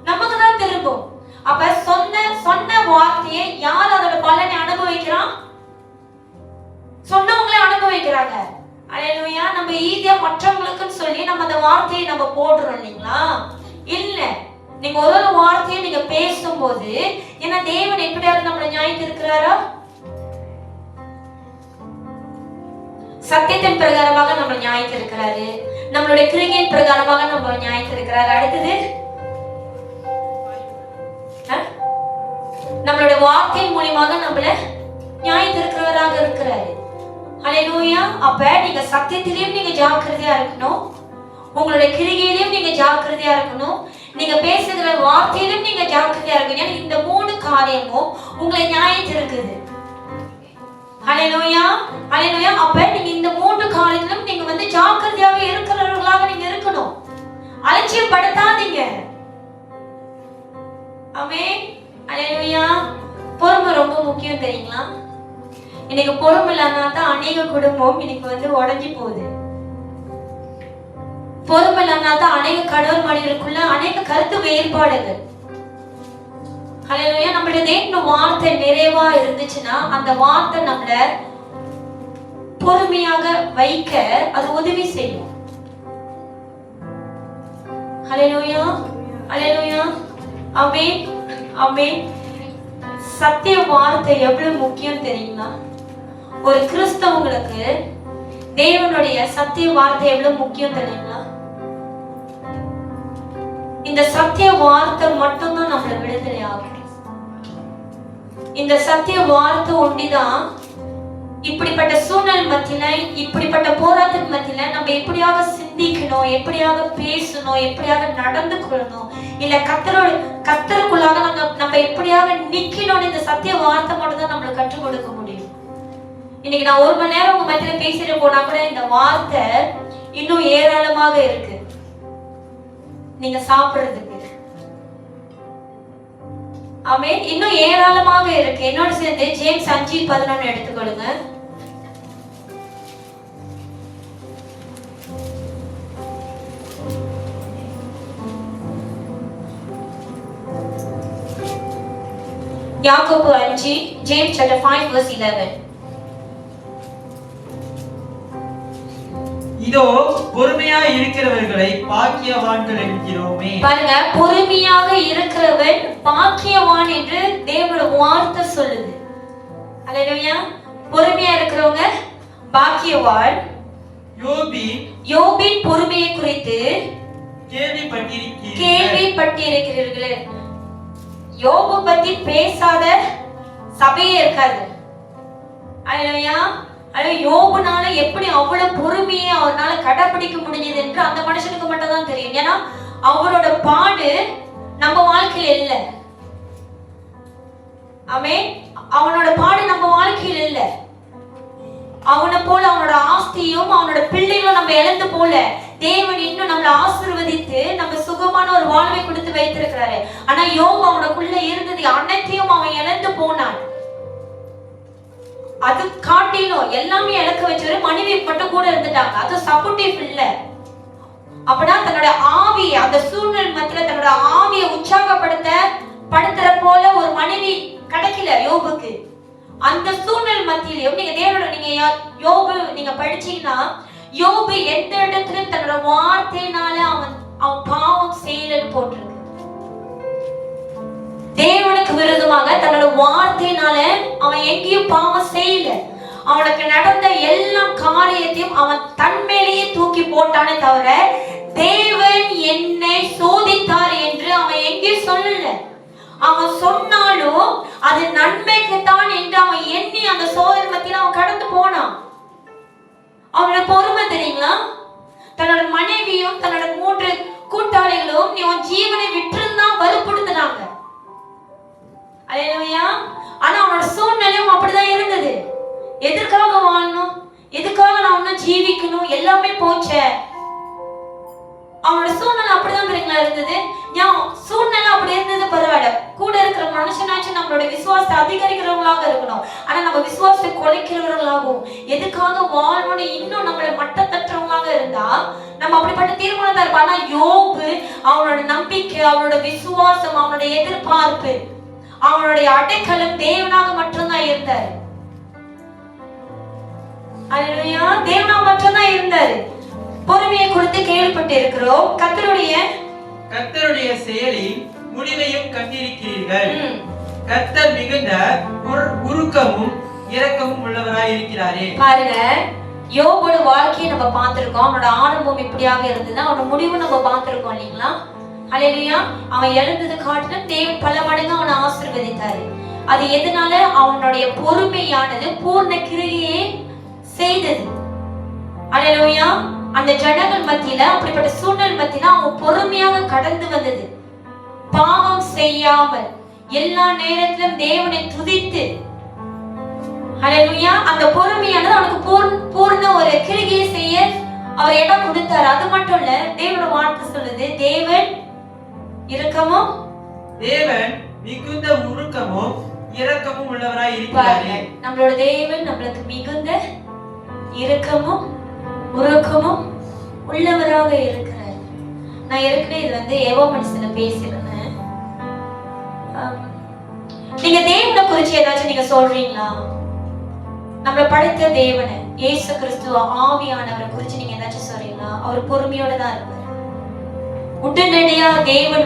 நமக்கு தான் திரும்பும். அப்ப சொன்ன வார்த்தையை யார் அதோட பலனை அனுபவிக்கிறான்? சொன்னவங்களே அனுபவிக்கிறாங்க. அல்லேலூயா. நம்ம ஈஸியா மற்றவங்களுக்குன்னு சொல்லி நம்ம அந்த வார்த்தையை நம்ம போடுறோம் இல்லைங்களா? இல்ல, நீங்க ஒரு வார்த்தையை நீங்க பேசும்போது ஏன்னா தேவன் எப்படியாவது நம்மளை நியாயத்து இருக்கிறாரா? சத்தியத்தின் பிரகாரமாக நம்ம நியாயத்து இருக்கிறாரு. நம்மளுடைய கிரியின் பிரகாரமாக நம்ம நியாயத்து இருக்கிறாரு. அடுத்தது நம்மளுடைய வார்த்தை மூலமாக நம்மள நியாயத்து இருக்கிறவராக இருக்கிறாரு. அல்லேலூயா. அப்ப நீங்க சத்தியத்திலையும் நீங்க ஜாக்கிரதையா இருக்கணும், உங்களுடைய கிரியிலையும் நீங்க ஜாக்கிரதையா இருக்கணும், நீங்க பேசுகிற வார்த்தையிலும் நீங்க ஜாக்கிரதையா இருக்கணும். ஏன்னா இந்த 3 காரியமும் உங்களை நியாயத்து இருக்குது. அல்லேலூயா, அல்லேலூயா. அப்ப நீங்க இந்த 3 காரியத்திலும் நீங்க வந்து ஜாக்கிரதையாக இருக்கிறவர்களாக நீங்க இருக்கணும். அலட்சியப்படுத்தாதீங்க. ஆமென். அல்லேலூயா. பொறுமை ரொம்ப முக்கியம் தெரியுங்களா? இன்னைக்கு பொறுமை இல்லாம தான் அநேக குடும்பம் இன்னைக்கு வந்து உடைஞ்சு போகுது. பொறுமை இல்லாம தான் அநேக கணவன் மனைவிக்குள்ள அநேக கருத்து வேறுபாடுகள். அல்லேலூயா. நம்மளுடைய தேவனுடைய வார்த்தை நிறைவா இருந்துச்சுன்னா அந்த வார்த்தை நம்மள பொறுமையாக வைக்க அது உதவி செய்யும். அல்லேலூயா, அல்லேலூயா. ஆமென், ஆமென். சத்திய வார்த்தை எவ்வளவு முக்கியம் தெரியுங்களா? ஒரு கிறிஸ்தவங்களுக்கு தேவனுடைய சத்திய வார்த்தை எவ்வளவு முக்கியம் தெரியுங்களா? இந்த சத்திய வார்த்தை மட்டும்தான் நம்மளை விடுதலை ஆகும். இந்த சத்திய வார்த்தை ஒண்டிதான் இப்படிப்பட்ட சூழ்நிலை மத்தியில, இப்படிப்பட்ட போராட்டத்தின் மத்தியில நம்ம எப்படியாக சிந்திக்கணும், எப்படியாக பேசணும், எப்படியாக நடந்து கொள்ளணும், இல்ல கத்தருக்குள்ளாக நம்ம எப்படியாக நிக்கணும்னு இந்த சத்திய வார்த்தை மட்டும் தான் நம்மளுக்கு கற்றுக் கொடுக்க முடியும். இன்னைக்கு நான் 1 மணி நேரம் உங்க மத்தியில பேசிட்டு போனா கூட இந்த வார்த்தை இன்னும் ஏராளமாக இருக்கு நீங்க சாப்பிடுறதுக்கு. ஆமென். இன்னும் ஏராளமாக இருக்கு. என்னோட சேர்ந்து ஜேம்ஸ் 5:11 எடுத்துக்கொள்ளுங்க. யாக்கோபு 5, James chapter 5 verse 11. இதோ பொறுமையாக இருக்கிறவர்களை பாக்கியவான்கள் என்கிறோமே. பாருங்க, பொறுமையாக இருக்கிறவன் பாக்கியவான் என்று தேவனுடைய வார்த்தை சொல்லுது. அல்லேலூயா. பொறுமையா இருக்கிறவங்க பாக்கியவான். யோபின் பொறுமையை குறித்து கேள்விப்பட்டிருக்கிறீர்களே. யோபு பத்தி பேசாத சபையே இருக்காது. அல்லேலூயா. யோபுனால எப்படி அவ்வளவு பொறுமையை அவரால கடைபிடிக்க முடிஞ்சது என்று அந்த மனுஷனுக்கு மட்டும் தான் தெரியும். ஏன்னா அவரோட பாடு நம்ம வாழ்க்கையில இல்ல. ஆமென். அவனோட பாடு நம்ம வாழ்க்கையில இல்ல. அவனை போல அவனோட ஆஸ்தியும் அவனோட பிள்ளைகளும் நம்ம இழந்து போல தேவன் இன்னும் நம்மளை ஆசீர்வதித்து நம்ம சுகமான ஒரு வாழ்வை கொடுத்து வைத்திருக்கிறாரு. ஆனா யோபு அவனுக்குள்ள இருந்தது அனைத்தையும் அவன் இழந்து போனான். அது காட்டிலும் எல்லாமே இழக்க வச்சவரு மனைவி மட்டும் கூட இருந்துட்டாங்க. அது சப்போர்ட்டிவ் இல்ல. அப்பனா தன்னோட ஆவியை அந்த சூழ்நிலை மத்தியில தன்னோட ஆவியை உற்சாகப்படுத்துற போல ஒரு மனைவி கிடைக்கல யோபுக்கு. அந்த சூழ்நிலை மத்தியிலையும் நீங்க தேவனோட யோபு நீங்க படிச்சீங்கன்னா யோபு எந்த இடத்துலயும் தன்னோட வார்த்தையினால அவன் பாவம் செய்யலன்னு போட்டிருக்கு. தேவனுக்கு விரோதமாக தன்னோட வார்த்தையினால அவன் எங்கேயும் பாவம் செய்யல. அவனுக்கு நடந்த எல்லா காரியத்தையும் அவன் தன்மேலேயே தூக்கி போட்டானே தவிர தேவன் என்னை சோதித்தார் என்று அவன் எங்கேயும் சொல்லல. அவன் சொன்னாலும் அது நன்மைக்குத்தான் என்று அவன் எண்ணி அந்த சோதனை மத்தியில அவன் கடந்து போனான். அவனோட பொறுமை தெரியுங்களா? தன்னோட மனைவியும் தன்னோட 3 கூட்டாளிகளும் நீ உன் ஜீவனை விட்டுருந்தா வலுப்படுத்தினாங்க. அல்லேலூயா. ஆனா அவனோட சூழ்நிலையும் அப்படிதான் இருந்தது. எதற்காக வாழணும், எதுக்காக நான் இன்னும் ஜீவிக்கணும், எல்லாமே போச்சே. அவனோட சூழ்நிலை அப்படிதான் இருந்தது. சூழ்நிலை அப்படி இருந்தது பரவாயில்ல, கூட இருக்கிற மனுஷனாச்சும் நம்ம நம்மளோட விசுவாசத்தை அதிகரிக்கிறவங்களாக இருக்கணும். ஆனா நம்ம விசுவாசத்தை குலைக்கிறவர்களாகவும் எதுக்காக வாழணும்னு இன்னும் நம்மளை மட்டத்தற்றவங்களாக இருந்தா நம்ம அப்படிப்பட்ட தீர்மானம் தான் இருப்போம். ஆனா யோபு அவனோட நம்பிக்கை, அவனோட விசுவாசம், அவனோட எதிர்பார்ப்பு, அவனுடைய அடைக்கலம் தேவனாக மட்டும்தான் இருந்தாரு. அல்லேலூயா, தேவனாக மட்டும்தான் இருந்தாரு. பொறுமையை குறித்து கேள்விப்பட்டு இருக்கிறோம். கர்த்தருடைய செயலில் முடிவையும் கண்டிருக்கிறீர்கள். கர்த்தர் மிகுந்த உருக்கமும் இரக்கமும் உள்ளவராய் இருக்கிறாரே. பாருங்க, யோபோட வாழ்க்கையை நம்ம பார்த்திருக்கோம். அவனோட ஆரம்பம் இப்படியாக இருந்தது, அவனோட முடிவு நம்ம பார்த்திருக்கோம் இல்லைங்களா? அல்லேலூயா. அவன் எழுந்தது காட்டிலும் தேவன் பல மடங்கு அவனை ஆசீர்வதித்தாரு. அது எதனால? அவனுடைய பொறுமையானது பூர்ண கிரியையை செய்தது. அல்லேலூயா. அந்த ஜனங்கள் மத்தியில, அப்படிப்பட்ட சூழ்நிலை மத்தியில அவன் பொறுமையாக கடந்து வந்தது. பாவம் செய்யாமல் எல்லா நேரத்திலும் தேவனை துதித்து, அல்லேலூயா, அந்த பொறுமையானது அவனுக்கு பூர்ண ஒரு கிரியை செய்ய அவர் இடம் கொடுத்தாரு. அது மட்டும் இல்ல, தேவனோட வார்த்தை சொல்லுது, தேவன் இரக்கமும் தேவன் மிகுந்த உருக்கமும் இரக்கமும் உள்ளவராய் இருக்கிறாரே. நம்மளோட தேவன் நம்மளுக்கு மிகுந்த இரக்கமும் உருக்கமும் உள்ளவராக இருக்கிறார். நான் ஏற்கனவே இது ஏவோ மனுஷன பேசிருந்தேன். நீங்க தேவனை குறிச்சு ஏதாச்சும் நீங்க சொல்றீங்களா? நம்மள படைத்த தேவனை, இயேசு கிறிஸ்துவ ஆவியானவரை குறிச்சு நீங்க ஏதாச்சும் சொல்றீங்களா? அவர் பொறுமையோட தான் இருப்பார். உடனடியா தேவன்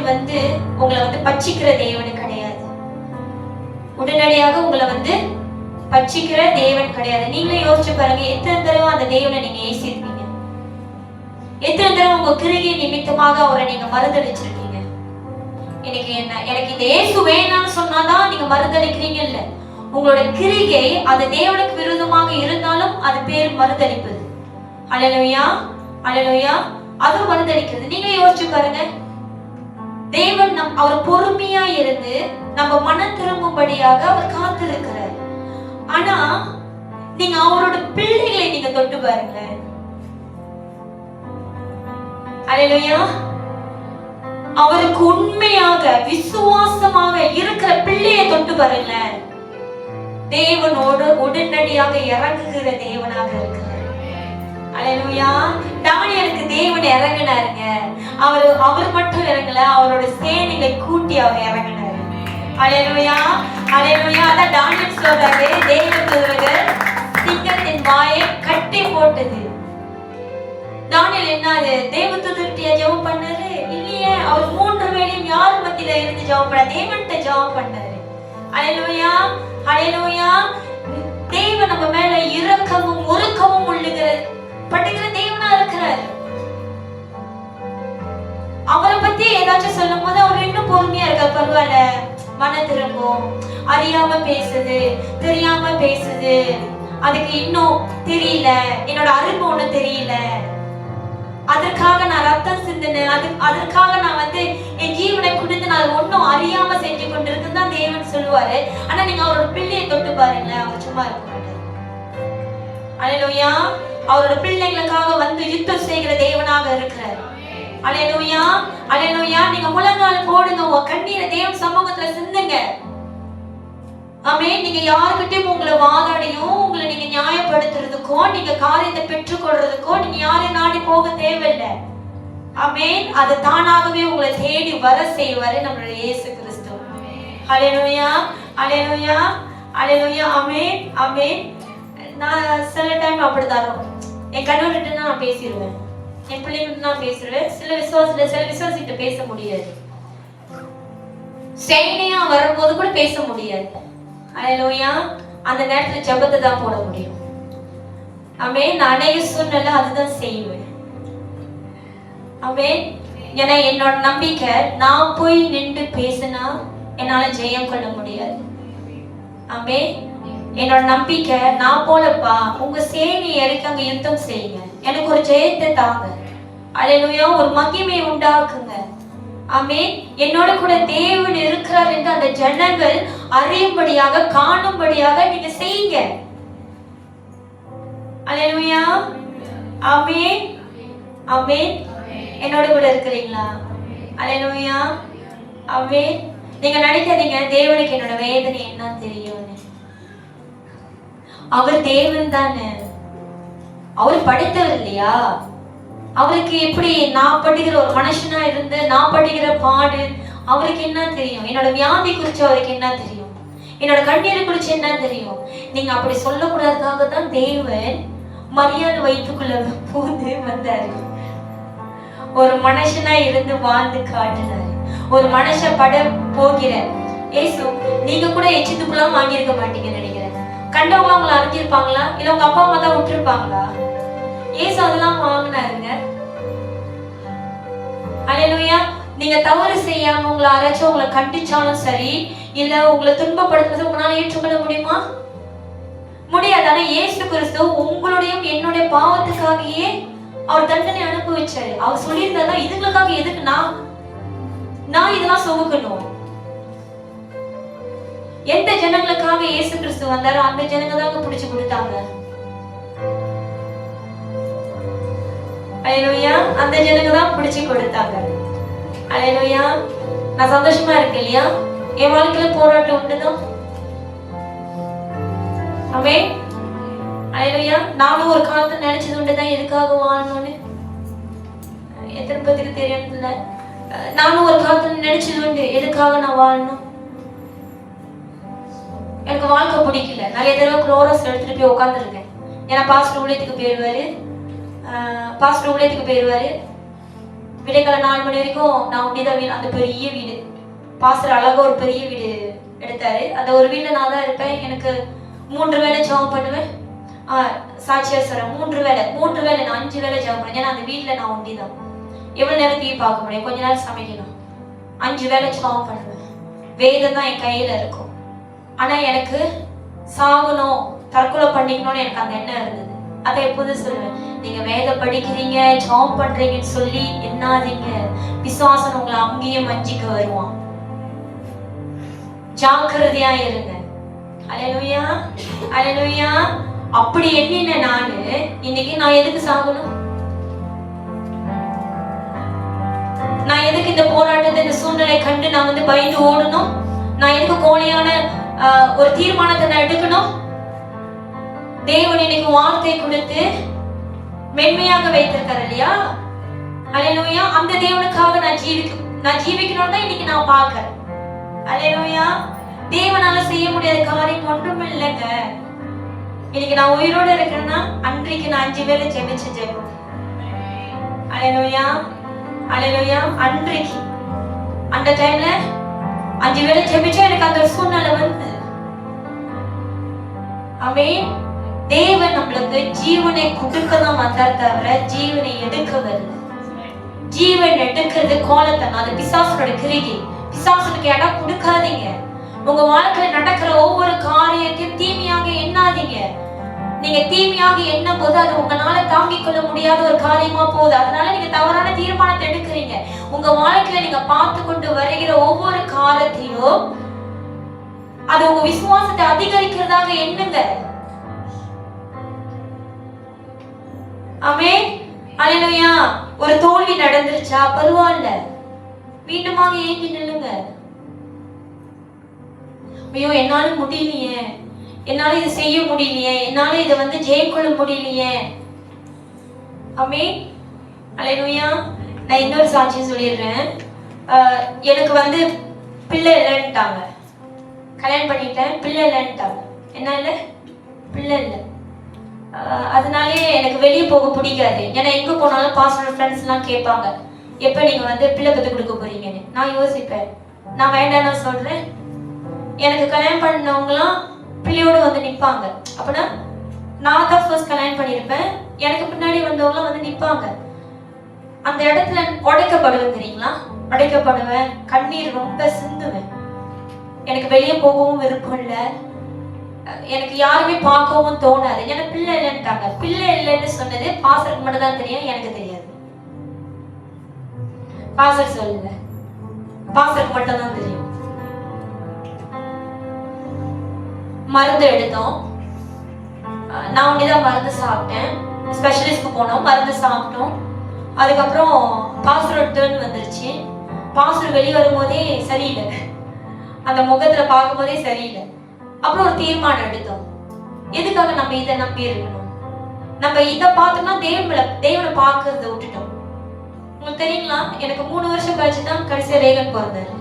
உங்களை பட்சிக்கிற தேவன் கிடையாது. உடனடியாக உங்களை பட்சிக்கிற தேவன் கிடையாது. நீங்களே யோசிச்சு பாருங்க, எத்தனை தடவை அந்த தேவனை நீங்க ஏசிருப்பீங்க? எத்தனை தடவை உங்க கிரியை நிமித்தமாக அவரை நீங்க மறுதளிச்சிருக்கீங்க? எனக்கு இந்த இயேசு வேணாம்னு சொன்னாதான் நீங்க மறுதளிக்கிறீங்க இல்ல, உங்களோட கிரியை அது தேவனுக்கு விரோதமாக இருந்தாலும் அது பேர் மறுதளிப்பது. அல்லேலூயா, அல்லேலூயா, அது மறுதளிக்கிறது. நீங்க யோசிச்சு பாருங்க, தேவன் அவர் பொறுமையா இருந்து நம்ம மனம் திரும்பும்படியாக அவர் காத்திருக்கிறார். ஆனா நீங்க அவரோட பிள்ளைகளை நீங்க தொட்டு பாருங்களேன். அல்லேலூயா. அவருக்கு உண்மையாக விசுவாசமாக இருக்கிற பிள்ளையை தொட்டு பாருங்களேன். தேவனோடு உடனடியாக இறங்குகிற தேவனாக இருக்கிறார். அல்லேலூயா. தானியேலுக்கு தேவன் இறங்கினாருங்க. அவர் மட்டும் இறங்கல, அவரோட சேனைகளை கூட்டி அவர் இறங்கினாரு. அல்லேலூயா, அல்லேலூயா. அதான் தானியேல் சொல்றாரு, தேவதூதர்கள் சிங்கத்தின் வாயை கட்டி போட்டது. தானியேல் என்ன தேவதூதர்கிட்ட ஜெபம் பண்ணாரு? இல்லையே, அவர் 3 வேளையும் யார் மத்தியில இருந்து ஜெபம் பண்ண? தேவன்கிட்ட ஜெபம் பண்ணாரு. அல்லேலூயா, அல்லேலூயா. தேவன் நம்ம மேல இரக்கமும் உருக்கமும் படுகிற தேவனா இருக்கிறார். அவரை பத்தி ஏதாச்சும் சொல்லும் போது அவர் இன்னும் பொறுமையா இருக்கார். பரவாயில்ல, மன திரும்பும், அறியாம பேசுது, தெரியாம பேசுது, அதுக்கு இன்னும் தெரியல, என்னோட அருமை ஒண்ணு தெரியல, அதற்காக நான் ரத்தம் சிந்தினேன், அதற்காக நான் என் ஜீவனை கொடுத்து நான் ஒன்னும் அறியாம செஞ்சு கொண்டு இருக்குன்னு தான் தேவன் சொல்லுவாரு. ஆனா நீங்க அவரோட பிள்ளையை தொட்டு பாருங்களேன், அவர் சும்மா இருக்க மாட்டார். அல்லேலூயா. அவரோட பிள்ளைகளுக்காக யுத்தம் செய்கிற தேவனாக இருக்கிறார். அல்லேலூயா, அல்லேலூயா. நீங்க முழங்கால் போடுங்க, உங்க கண்ணீரை தேவன் சமூகத்துல சிந்துங்க. ஆமென். நீங்க யாருக்கிட்டையும் உங்களை வாதாடியும் உங்களை நீங்க நியாயப்படுத்துறதுக்கோ நீங்க காரியத்தை பெற்றுக்கொள்றதுக்கோ நீங்க யாரையும் நாடி போக தேவையில்லை. ஆமென். அது தானாகவே உங்களை தேடி வர செய்வாரு நம்மளுடைய இயேசு கிறிஸ்து. அல்லேலூயா, அல்லேலூயா, அல்லேலூயா. ஆமென், ஆமென். நான் சில டைம் அப்படிதான் என் கணவர்கிட்ட நான் பேசிடுவேன், என் பிள்ளைங்கிட்ட நான் பேசிடுவேன். சில விசுவாசிகிட்ட பேச முடியாது, சேனையா வரும்போது கூட பேச முடியாது. அல்லேலூயா. அந்த நேரத்துல ஜெபத்தை தான் போட முடியும். ஆமென். நான் அநேக சூழ்நிலை அதுதான் செய்வேன். ஆமென். ஏன்னா என்னோட நம்பிக்கை, நான் போய் நின்று பேசினா என்னால ஜெயம் கொள்ள முடியாது. ஆமென். என்னோட நம்பிக்கை, நான் போலப்பா, உங்க சேனை இறக்கி அங்க யுத்தம் செய்யுங்க, எனக்கு ஒரு ஜெயத்தை தாங்க. அல்லேலூயா. ஒரு மகிமை உண்டாக்குங்க. ஆமென். என்னோட கூட தேவன் இருக்கிறார் என்று அந்த ஜனங்கள் அறியும்படியாக, காணும்படியாக நீங்க செய்யுங்க. அல்லேலூயா. ஆமென், ஆமென். என்னோட கூட இருக்கிறீங்களா? அல்லேலூயா, ஆமென். நீங்க நினைக்காதீங்க தேவனுக்கு என்னோட வேதனை என்ன தெரியும்னு. அவர் தேவன் தானே, அவர் படைத்தவர் இல்லையா? அவருக்கு எப்படி நான் படுகிற ஒரு மனுஷனா இருந்து நான் படுகிற பாடு அவருக்கு என்ன தெரியும்? என்னோட வியாதி குறிச்சு அவருக்கு என்ன தெரியும்? என்னோட கண்ணீரை குறிச்சு என்ன தெரியும்? நீங்க அப்படி சொல்லக்கூடாதுக்காக தான் தேவன் மரியாதை வயிற்றுக்குள்ள போது வந்தாரு. ஒரு மனுஷனா இருந்து வாழ்ந்து காட்டினாரு. ஒரு மனுஷன் பட போகிற ஏசு நீங்க கூட எச்சித்துக்குலாம் வாங்கியிருக்க மாட்டீங்கன்னு நினைக்கிறேன். கண்டவங்க அவங்களை அறிஞ்சிருப்பாங்களா? இல்ல உங்க அப்பா அம்மா தான் விட்டுருப்பாங்களா? ஏசு அதெல்லாம் வாங்கினாருங்க. அல்லேலூயா. நீங்க தவறு செய்யாம உங்களை அரைச்சும் உங்களை கண்டிச்சாலும் சரி, இல்ல உங்களை துன்பப்படுத்துறது உங்களால ஏற்றுக்கொள்ள முடியுமா? முடியாது. ஆனா இயேசு கிறிஸ்து உங்களுடைய என்னுடைய பாவத்துக்காகவே அவர் தண்டனை அனுபவிச்சாரு. அவர் சொல்லியிருந்தா இதுங்களுக்காக எதுக்கு நான் இதெல்லாம் சுமக்கணும்? எந்த ஜனங்களுக்காக இயேசு கிறிஸ்து வந்தாரோ அந்த ஜனங்க தான் பிடிச்சு கொடுத்தாங்க. அல்லேலூயா. அந்த ஜனங்க தான் பிடிச்சு கொடுத்தாங்க. அல்லேலூயா. நான் சந்தோஷமா இருக்கேன் இல்லையா? என் வாழ்க்கையில போராட்டம் உண்டுதான். ஆமென். அல்லேலூயா. நானும் ஒரு காலத்துல நினைச்சது உண்டுதான் எதுக்காக வாழணும்னு. எத்தனை பேருக்கு தெரியல. நானும் ஒரு காலத்துல நினைச்சது உண்டு எதுக்காக நான் வாழணும். எனக்கு வாழ்க்கை பிடிக்கல. நிறைய தடவை குளோரஸ் எடுத்துட்டு போய் உட்காந்துருக்கேன். ஏன்னா பாஸ்டர் ஊழியத்துக்கு போயிடுவாரு. விடைக்கால 4 மணி வரைக்கும் நான் ஒண்டிதான் வீடு. அந்த பெரிய வீடு பாஸ்டர் அழகா ஒரு பெரிய வீடு எடுத்தாரு. அந்த ஒரு வீட்டுல நான் தான் இருப்பேன். எனக்கு 3 வேளை ஜெபம் பண்ணுவேன். சாட்சியா சொல்றேன், 3 வேளை நான் 5 வேளை ஜெபம் பண்ணுவேன். ஏன்னா அந்த வீட்டுல நான் ஒண்டிதான். எவ்வளவு நேரம் டிவி பார்க்க முடியும்? கொஞ்ச நேரம் சமைக்கணும். 5 வேளை ஜெபம் பண்ணுவேன். வேதம் தான் என் கையில இருக்கும். ஆனா எனக்கு சாகணும், தற்கொலை பண்ணிக்கணும்னு எனக்கு அந்த எண்ணம் இருந்தது. அதை எப்போதும் சொல்லுவேன், நீங்க வேதம் படிக்கிறீங்க ஜெபம் பண்றீங்கன்னு சொல்லி என்னாதீங்க. பிசாசன் உங்களை அங்கேயும் வஞ்சிக்க வருவான். ஜாக்கிரதையா இருங்க. அல்லேலூயா. அல்லேலூயா. அப்படி எண்ணின நானு இன்னைக்கு நான் எதுக்கு சாகணும்? நான் எதுக்கு இந்த போராட்டத்தை இந்த சூழ்நிலை கண்டு நான் பயந்து ஓடணும்? நான் எதுக்கு கோழையான ஒரு தீர்மானத்தை நான் எடுக்கணும்? தேவன் எனக்கு வார்த்தை கொடுத்து மென்மையாக வைத்திருக்காரு இல்லையா? அல்லேலூயா. அந்த தேவனுக்காக நான் ஜீவிக்கணும்னு தான் இன்னைக்கு நான் பார்க்கிறேன். அல்லேலூயா. தேவனால செய்ய முடியாத காரியம் ஒன்றும் இல்லைங்க. இன்னைக்கு நான் உயிரோட இருக்கிறேன்னா அன்றைக்கு நான் 5 வேளை ஜெபிச்ச ஜெபம். அல்லேலூயா. அல்லேலூயா. அன்றைக்கு அந்த டைம்ல 5 வேளை ஜெபிச்சா எனக்கு அந்த சூழ்நிலை வந்து. ஆமென். தேவன் நம்மளுக்கு ஜீவனை கொடுக்கதான் வந்தார் தவிர ஜீவனை எடுக்க வரல. ஜீவன் எடுக்கிறது கோலத்தனம். அது பிசாசனோட கிரிகை. பிசாசனுக்கு இடம் கொடுக்காதீங்க. உங்க வாழ்க்கையில நடக்கிற ஒவ்வொரு காரியத்தையும் தீமையாக எண்ணாதீங்க. நீங்க தீமையாக எண்ணும் போது அது உங்களால தாங்கிக் கொள்ள முடியாத ஒரு காரியமா போகுது. அதனால நீங்க தவறான தீர்மானத்தை எடுக்கிறீங்க. உங்க வாழ்க்கையில நீங்க பார்த்து கொண்டு வருகிற ஒவ்வொரு காரியத்தையும் அது உங்க விசுவாசத்தை அதிகரிக்கிறதாக எண்ணுங்க. ஆமென். அல்லேலூயா. ஒரு தோல்வி நடந்துருச்சா பரவாயில்ல, மீண்டுமாக ஏங்கி நில்லுங்க. ஐயோ என்னால முடியலையே, என்னால இது செய்ய முடியலையே, என்னால இதை ஜெயிக்கொள்ள முடியலையே. ஆமென். அல்லேலூயா. நான் இன்னொரு சாட்சியம் சொல்லிடுறேன். எனக்கு பிள்ளை இல்லைன்ட்டாங்க. கல்யாணம் பண்ணிட்டேன், பிள்ளை இல்லைன்ட்டாங்க. என்ன இல்லை? பிள்ளை இல்லை. அதனாலே எனக்கு வெளியே போக பிடிக்காது. ஏன்னா எங்க போனாலும் பாஸ்டர் ஃப்ரெண்ட்ஸ் எல்லாம் கேட்பாங்க, எப்ப நீங்க பிள்ளை பத்து கொடுக்க போறீங்கன்னு. நான் யோசிப்பேன், நான் வேண்டாம்னு சொல்றேன். எனக்கு கல்யாணம் பண்ணவங்கலாம் பிள்ளையோடு நிற்பாங்க. அப்படின்னா நான் தான் ஃபர்ஸ்ட் கல்யாணம் பண்ணியிருப்பேன். எனக்கு பின்னாடி வந்தவங்களாம் நிற்பாங்க. அந்த இடத்துல உடைக்கப்படுவேன். தெரியுங்களா? உடைக்கப்படுவேன், கண்ணீர் ரொம்ப சிந்துவேன். எனக்கு வெளியே போகவும் விருப்பம் இல்லை. எனக்கு யாருமே பார்க்கவும் தோணாது. ஏன்னா பிள்ளை இல்லைன்ட்டாங்க. பிள்ளை இல்லைன்னு சொன்னது பாஸ்டருக்கு மட்டும் தான் தெரியும், எனக்கு தெரியாது. பாஸ்டர் சொல்லுங்க, பாஸ்டருக்கு மட்டும் தான் தெரியும். மருந்து எடுத்தோம். நான் ஒண்டிதான் மருந்து சாப்பிட்டேன். ஸ்பெஷலிஸ்ட்க்கு போனோம், மருந்து சாப்பிட்டோம். அதுக்கப்புறம் பாஸ்டர் டர்ன் வந்துருச்சு. பாஸ்டர் வெளியே வரும்போதே சரியில்லை. அந்த முகத்துல பார்க்கும்போதே சரியில்லை. அப்புறம் ஒரு தீர்மானம் எடுத்தோம், எதுக்காக நம்ம இதை நம்பி இருக்கணும்? நம்ம இதை பார்த்தோம்னா தேவனை பார்க்கறத விட்டுட்டோம். உங்களுக்கு தெரியுங்களா, எனக்கு 3 வருஷம் கழிச்சுதான் கடைசியா ரேகன் பிறந்தாரு.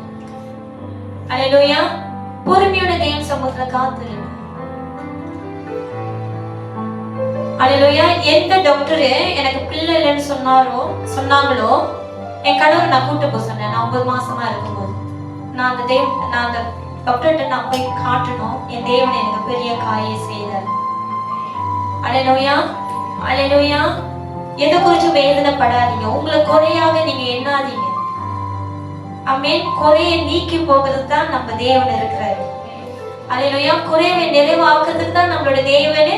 அல்லேலூயா. பொறுமையோட தேவன் சமூகத்துல காத்திருங்க. அல்லேலூயா. எந்த டாக்டர் எனக்கு பிள்ளை இல்லைன்னு சொன்னாங்களோ என் கணவர் நான் கூட்டு போக சொன்னேன். நான் 9 மாசமா இருக்கும்போது நான் அந்த டாக்டர்கிட்ட நான் போய் காட்டணும், என் தேவன் எனக்கு பெரிய காரியை செய்தார். அல்லேலூயா. அல்லேலூயா. எதை குறிச்சு வேதனைப்படாதீங்க, உங்களை குறையாக நீங்க எண்ணாதீங்க. ஆமென். குறையை நீக்கி போகிறதுக்கு தான் நம்ம தேவன் இருக்கிறாரு. அல்லேலூயா. குறைவை நிறைவாக்குறதுக்கு தான் நம்மளோட தேவனே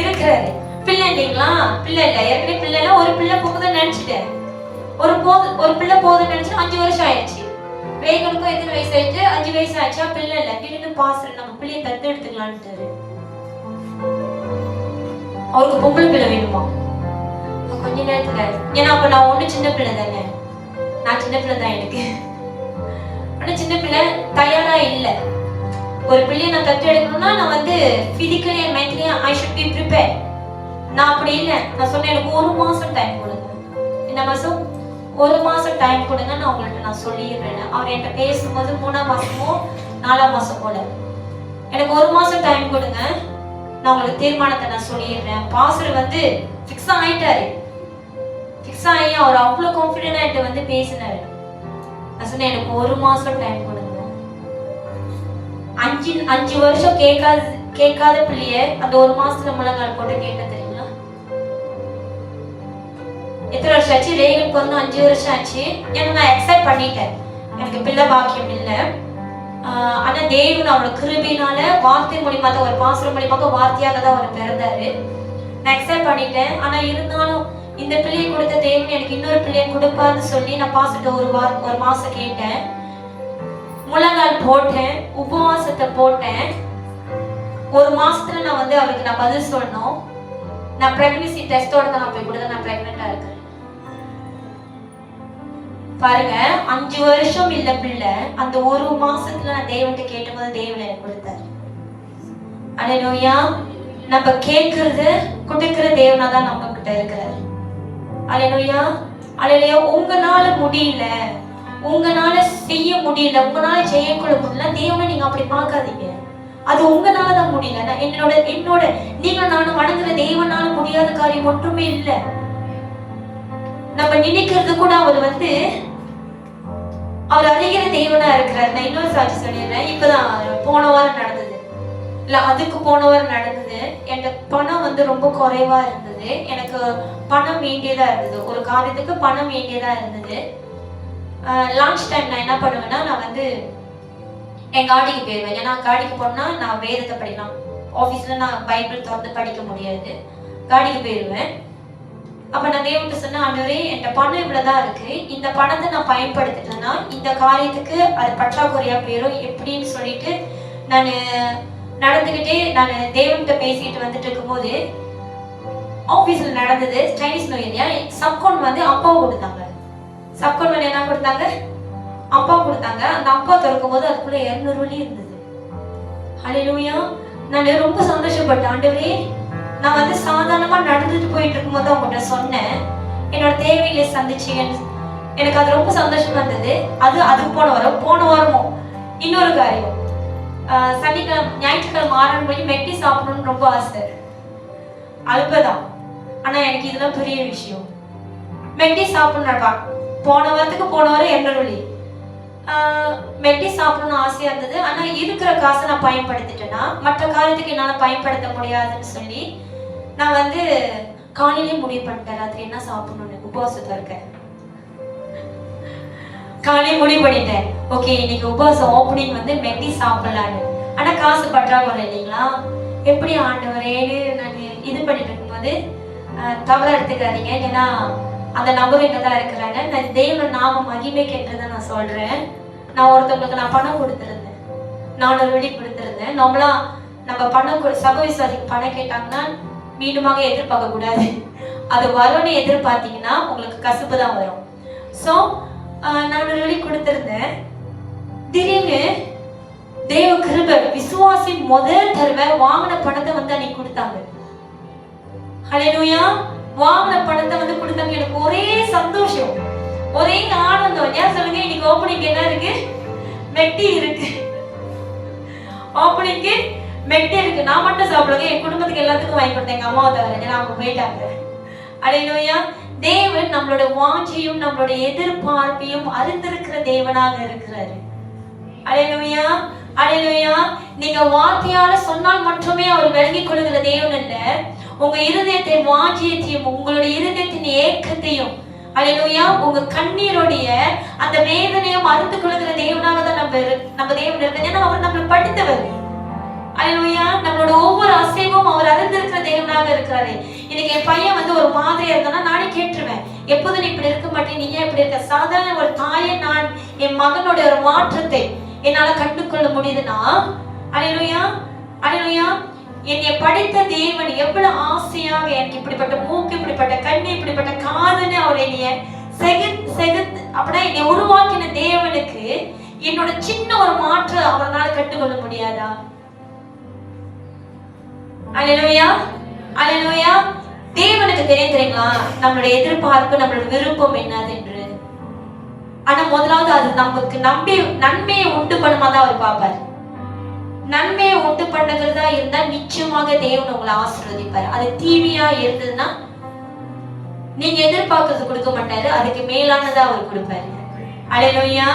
இருக்கிறாரு. பிள்ளை இல்லைங்களா? பிள்ளை இல்லை, ஏற்கனவே பிள்ளை இல்லை. ஒரு பிள்ளை போகுதுன்னு நினைச்சிட்டேன், ஒரு பிள்ளை போகுதுன்னு நினைச்சு 5 வருஷம் ஆயிடுச்சு. ரேகனுக்கும் எத்தனை வயசு ஆயிடுச்சு? 5 வயசு ஆயிடுச்சா? பிள்ளை இல்லை. திடீர்னு பாஸ்டர் நம்ம பிள்ளையை தத்து எடுத்துக்கலான்ட்டு. அவருக்கு பொம்பளை பிள்ளை வேணுமா? கொஞ்ச நேரத்துல, ஏன்னா அப்ப நான் ஒண்ணு சின்ன பிள்ளை தானே, நான் சின்ன பிள்ளை தான் எனக்கு. ஆனா சின்ன பிள்ளை தயாரா இல்லை. ஒரு பிள்ளையை நான் தத்து எடுக்கணும்னா நான் வந்து physically and mentally I should be prepare. நான் அப்படி இல்லை. நான் சொன்னேன், எனக்கு 1 மாசம் டைம் கொடுங்க. என்ன மாசம்? 1 மாசம் டைம் கொடுங்க, நான் உங்கள்கிட்ட நான் சொல்லிடுறேன். அவர் என்கிட்ட பேசும்போது 3ஆம் மாசமோ 4ஆம் மாசம் போல, எனக்கு 1 மாசம் டைம் கொடுங்க, நான் உங்களுக்கு தீர்மானத்தை நான் சொல்லிடுறேன். பாஸ்டர் வந்து ஃபிக்ஸ் ஆயிட்டாரு. ஃபிக்ஸ் ஆகி அவர் அவ்வளவு கான்ஃபிடென்ட் ஆயிட்டு வந்து பேசினாரு. நான் சொன்னேன், எனக்கு 1 மாசம் டைம் கொடுங்க. 5 வருஷம் கேட்காத பிள்ளைய அந்த 1 மாசத்துல முழங்கால் போட்டு கேட்ட தெரியுங்களா? எத்தனை வருஷம் ஆச்சு? ரேகன் பிறந்து 5 வருஷம் ஆச்சு. ஏன்னா நான் அக்செப்ட் பண்ணிட்டேன், எனக்கு பிள்ளை பாக்கியம் இல்லை. ஆனா தேவன் அவரோட கிருபையினால வார்த்தை மூலியமா தான், ஒரு பாஸ்டர் மூலியமாக வார்த்தையாக தான் அவர் பிறந்தாரு. நான் அக்செப்ட் பண்ணிட்டேன். ஆனா இருந்தாலும் இந்த பிள்ளையை கொடுத்த தேவன் எனக்கு இன்னொரு பிள்ளையை கொடுப்பாருன்னு சொல்லி நான் பாஸ்டர்ட்ட ஒரு மாசம் கேட்டேன். முழங்கால் போட்டேன், உபவாசத்தை போட்டேன். 1 மாசத்துல நான் வந்து அவருக்கு நான் பதில் சொல்லணும். நான் பிரெக்னன்சி டெஸ்டோட தான் நான் போய் கொடுத்தேன், நான் பிரெக்னெண்டா இருக்கேன். பாருங்க, 5 வருஷம் இல்ல பிள்ளை, அந்த 1 மாசத்துல நான் தேவன்கிட்ட கேட்டபோது தேவன் எனக்கு கொடுத்தாரு. அல்லேலூயா. நம்ம கேட்கறது கொடுக்கிற தேவனா தான் நம்ம கிட்ட இருக்கிறாரு. அல்லேலூயா. அல்லேலூயா. உங்களால முடியல, உங்களால செய்ய முடியல, உங்களால செய்யக்கூட முடியல, தேவனை நீங்க அப்படி பார்க்காதீங்க. அது உங்களாலதான் முடியல. என்னோட நீங்க நானும் வணங்குற தேவனால முடியாத காரியம் ஒன்றுமே இல்லை. நம்ம நினைக்கிறது கூட அவர் அறிகிற தேவனா இருக்கிறார். நான் இன்னொரு சாட்சி சொல்லிடுறேன். இப்பதான் போன வாரம் நடந்தது, இல்ல அதுக்கு போன வாரம் நடந்தது. என்கிட்ட பணம் ரொம்ப குறைவா இருந்தது. எனக்கு பணம் வேண்டியதா இருந்தது, ஒரு காரியத்துக்கு பணம் வேண்டியதா இருந்தது. லான்ச் டைம் நான் என்ன பண்ணுவேன்னா, நான் என் காடிக்கு போயிடுவேன். ஏன்னா காடிக்கு போனா நான் வேதத்தை படிக்கலாம், ஆஃபீஸ்ல நான் பைபிள் திறந்து படிக்க முடியாது. காடிக்கு போயிடுவேன். அப்ப நான் தேவன்கிட்ட சொன்னேன், ஆண்டவரே என்கிட்ட பணம் இவ்வளவுதான் இருக்கு, இந்த பணத்தை நான் பயன்படுத்திட்டேன்னா இந்த காரியத்துக்கு அது பற்றாக்குறையா போயிடும் எப்படின்னு சொல்லிட்டு நான் நடந்துகிட்டே நான் தேவன்கிட்ட பேசிட்டு வந்துட்டு இருக்கும்போது ஆஃபீஸ்ல நடந்தது. சைனீஸ் நியூ இயர் சப்கவுண்ட் அப்பா கொடுத்தாங்க. சப்கவுண்ட் என்ன கொடுத்தாங்க? அப்பா கொடுத்தாங்க. அந்த அப்பா திறக்கும் போது அதுக்குள்ள 200 வெள்ளி இருந்தது. ஹல்லேலூயா. நான் ரொம்ப சந்தோஷப்பட்டேன். ஆண்டவரே, நான் சாதாரணமா நடந்துட்டு போயிட்டு இருக்கும்போது அவங்ககிட்ட சொன்னேன், என்னோட தேவைகளை சந்திச்சு எனக்கு அது ரொம்ப சந்தோஷமா இருந்தது. அது போன வாரமும் இன்னொரு காரியம், சனிக்கிழமை ஞாயிற்றுக்கிழமை 6 மணி மெட்டி சாப்பிடணும்னு ரொம்ப ஆசை, அல்பதான். ஆனா எனக்கு இதெல்லாம் பெரிய விஷயம். மெட்டி சாப்பிடணும். போன வாரம் 200 வெள்ளி மெட்டி சாப்பிடணும்னு ஆசையா இருந்தது. ஆனா இருக்கிற காசை நான் பயன்படுத்திட்டேன்னா மற்ற காரியத்துக்கு என்னால பயன்படுத்த முடியாதுன்னு சொல்லி நான் காலையிலேயே முடிவு பண்ணிட்டேன், ராத்திரி என்ன சாப்பிடணும்னு. உபவாசத்துல இருக்கேன். காலையில முடிவு பண்ணிட்டேன், ஓகே இன்னைக்கு உபவாசம் ஓப்பனிங் மெட்டி சாப்பிடலான்னு. ஆனா காசு பற்றாக்குறை இல்லைங்களா? எப்படி ஆண்டவரேன்னு நான் இது பண்ணிட்டு இருக்கும்போது தவறா எடுத்துக்காதீங்க, ஏன்னா அந்த நபர் என்னதான் இருக்கிறாங்க. நான் தேவன் நாம மகிமை கேட்டதை நான் சொல்றேன். நான் ஒருத்தவங்களுக்கு நான் பணம் கொடுத்துருந்தேன், 400 வெள்ளி கொடுத்துருந்தேன். நம்ம பணம் சபை விசுவாசிக்கு பணம் கேட்டாங்கன்னா மீண்டுமாக எதிர்பார்க்க கூடாது. அது வரும்னு எதிர்பார்த்தீங்கன்னா உங்களுக்கு கசப்பு தான் வரும். ஸோ 400 வெள்ளி கொடுத்துருந்தேன். திடீர்னு தேவ கிருபை. விசுவாசி முதல் தடவை வாங்கின பணத்தை வந்து அன்னைக்கு கொடுத்தாங்க. ஹல்லேலூயா. வாங்கின பணத்தை வந்து கொடுத்தாங்க. எனக்கு ஒரே சந்தோஷம், ஒரே ஆனந்தம். ஏன் சொல்லுங்க, இன்னைக்கு ஓப்பனிங் என்ன இருக்கு? மெட்டி இருக்கு. ஓப்பனிங்க்கு மெட்டி இருக்கு. நான் மட்டும் சாப்பிடுங்க, என் குடும்பத்துக்கு எல்லாத்துக்கும் வாங்கி கொடுத்தேன். எங்க அம்மாவை தவிர, ஏன்னா அவங்க போயிட்டாங்க. ஹல்லேலூயா. தேவன் நம்மளோட வாஞ்சையும் நம்மளோட எதிர்பார்ப்பையும் அறிந்திருக்கிற தேவனாக இருக்கிறாரு. ஹல்லேலூயா. ஹல்லேலூயா. நீங்க வார்த்தையால சொன்னால் மட்டுமே அவர் விளங்கிக் கொள்ளுகிற தேவன் அல்ல. உங்க இருதயத்தை வாஞ்சியத்தையும் உங்களுடைய இருதயத்தின் ஏக்கத்தையும், ஹல்லேலூயா, உங்க கண்ணீருடைய அந்த வேதனையும் அறிந்து கொள்ளுகிற தேவனாக தான் நம்ம தேவன் இருக்கிறது. ஏன்னா அவர் நம்மளை படித்தவர். ஹல்லேலூயா. நம்மளோட ஒவ்வொரு அசைவும் அவர் அறிந்திருக்கிற தேவனாக இருக்கிறாரு. இன்னைக்கு என் பையன் வந்து ஒரு மாதிரியா இருந்தானா நானே கேட்டுருவேன், எப்போதும் நீ இப்படி இருக்க மாட்டேன், நீங்க இப்படி இருக்க. சாதாரண ஒரு தாயை நான் என் மகனுடைய ஒரு மாற்றத்தை என்னால கண்டுகொள்ள முடியுதுன்னா, ஹல்லேலூயா, ஹல்லேலூயா, என்னை படித்த தேவன் எவ்வளவு ஆசையாக எனக்கு இப்படிப்பட்ட மூக்கு, இப்படிப்பட்ட கண்ணு, இப்படிப்பட்ட காதுன்னு அவர் என்னைய செகுத்து அப்படின்னா என்னை உருவாக்கின தேவனுக்கு என்னோட சின்ன ஒரு மாற்றம் அவரால் கண்டுகொள்ள முடியாதா? ஹல்லேலூயா, ஹல்லேலூயா. தேவனுக்கு தெரியுங்களா நம்மளுடைய எதிர்பார்ப்பு, நம்மளோட விருப்பம் என்னது என்று. ஆனா முதலாவது அது நமக்கு நன்மையை உண்டு பண்ணுமா தான் அவர் பார்ப்பார். நன்மையை உண்டு பண்ணுகிறதா இருந்தா நிச்சயமாக தேவன் உங்களை ஆசீர்வதிப்பார். அது தீமையா இருந்ததுன்னா நீங்க எதிர்பார்க்கறது கொடுக்க மாட்டாரு, அதுக்கு மேலானதா அவர் கொடுப்பாரு. ஹல்லேலூயா,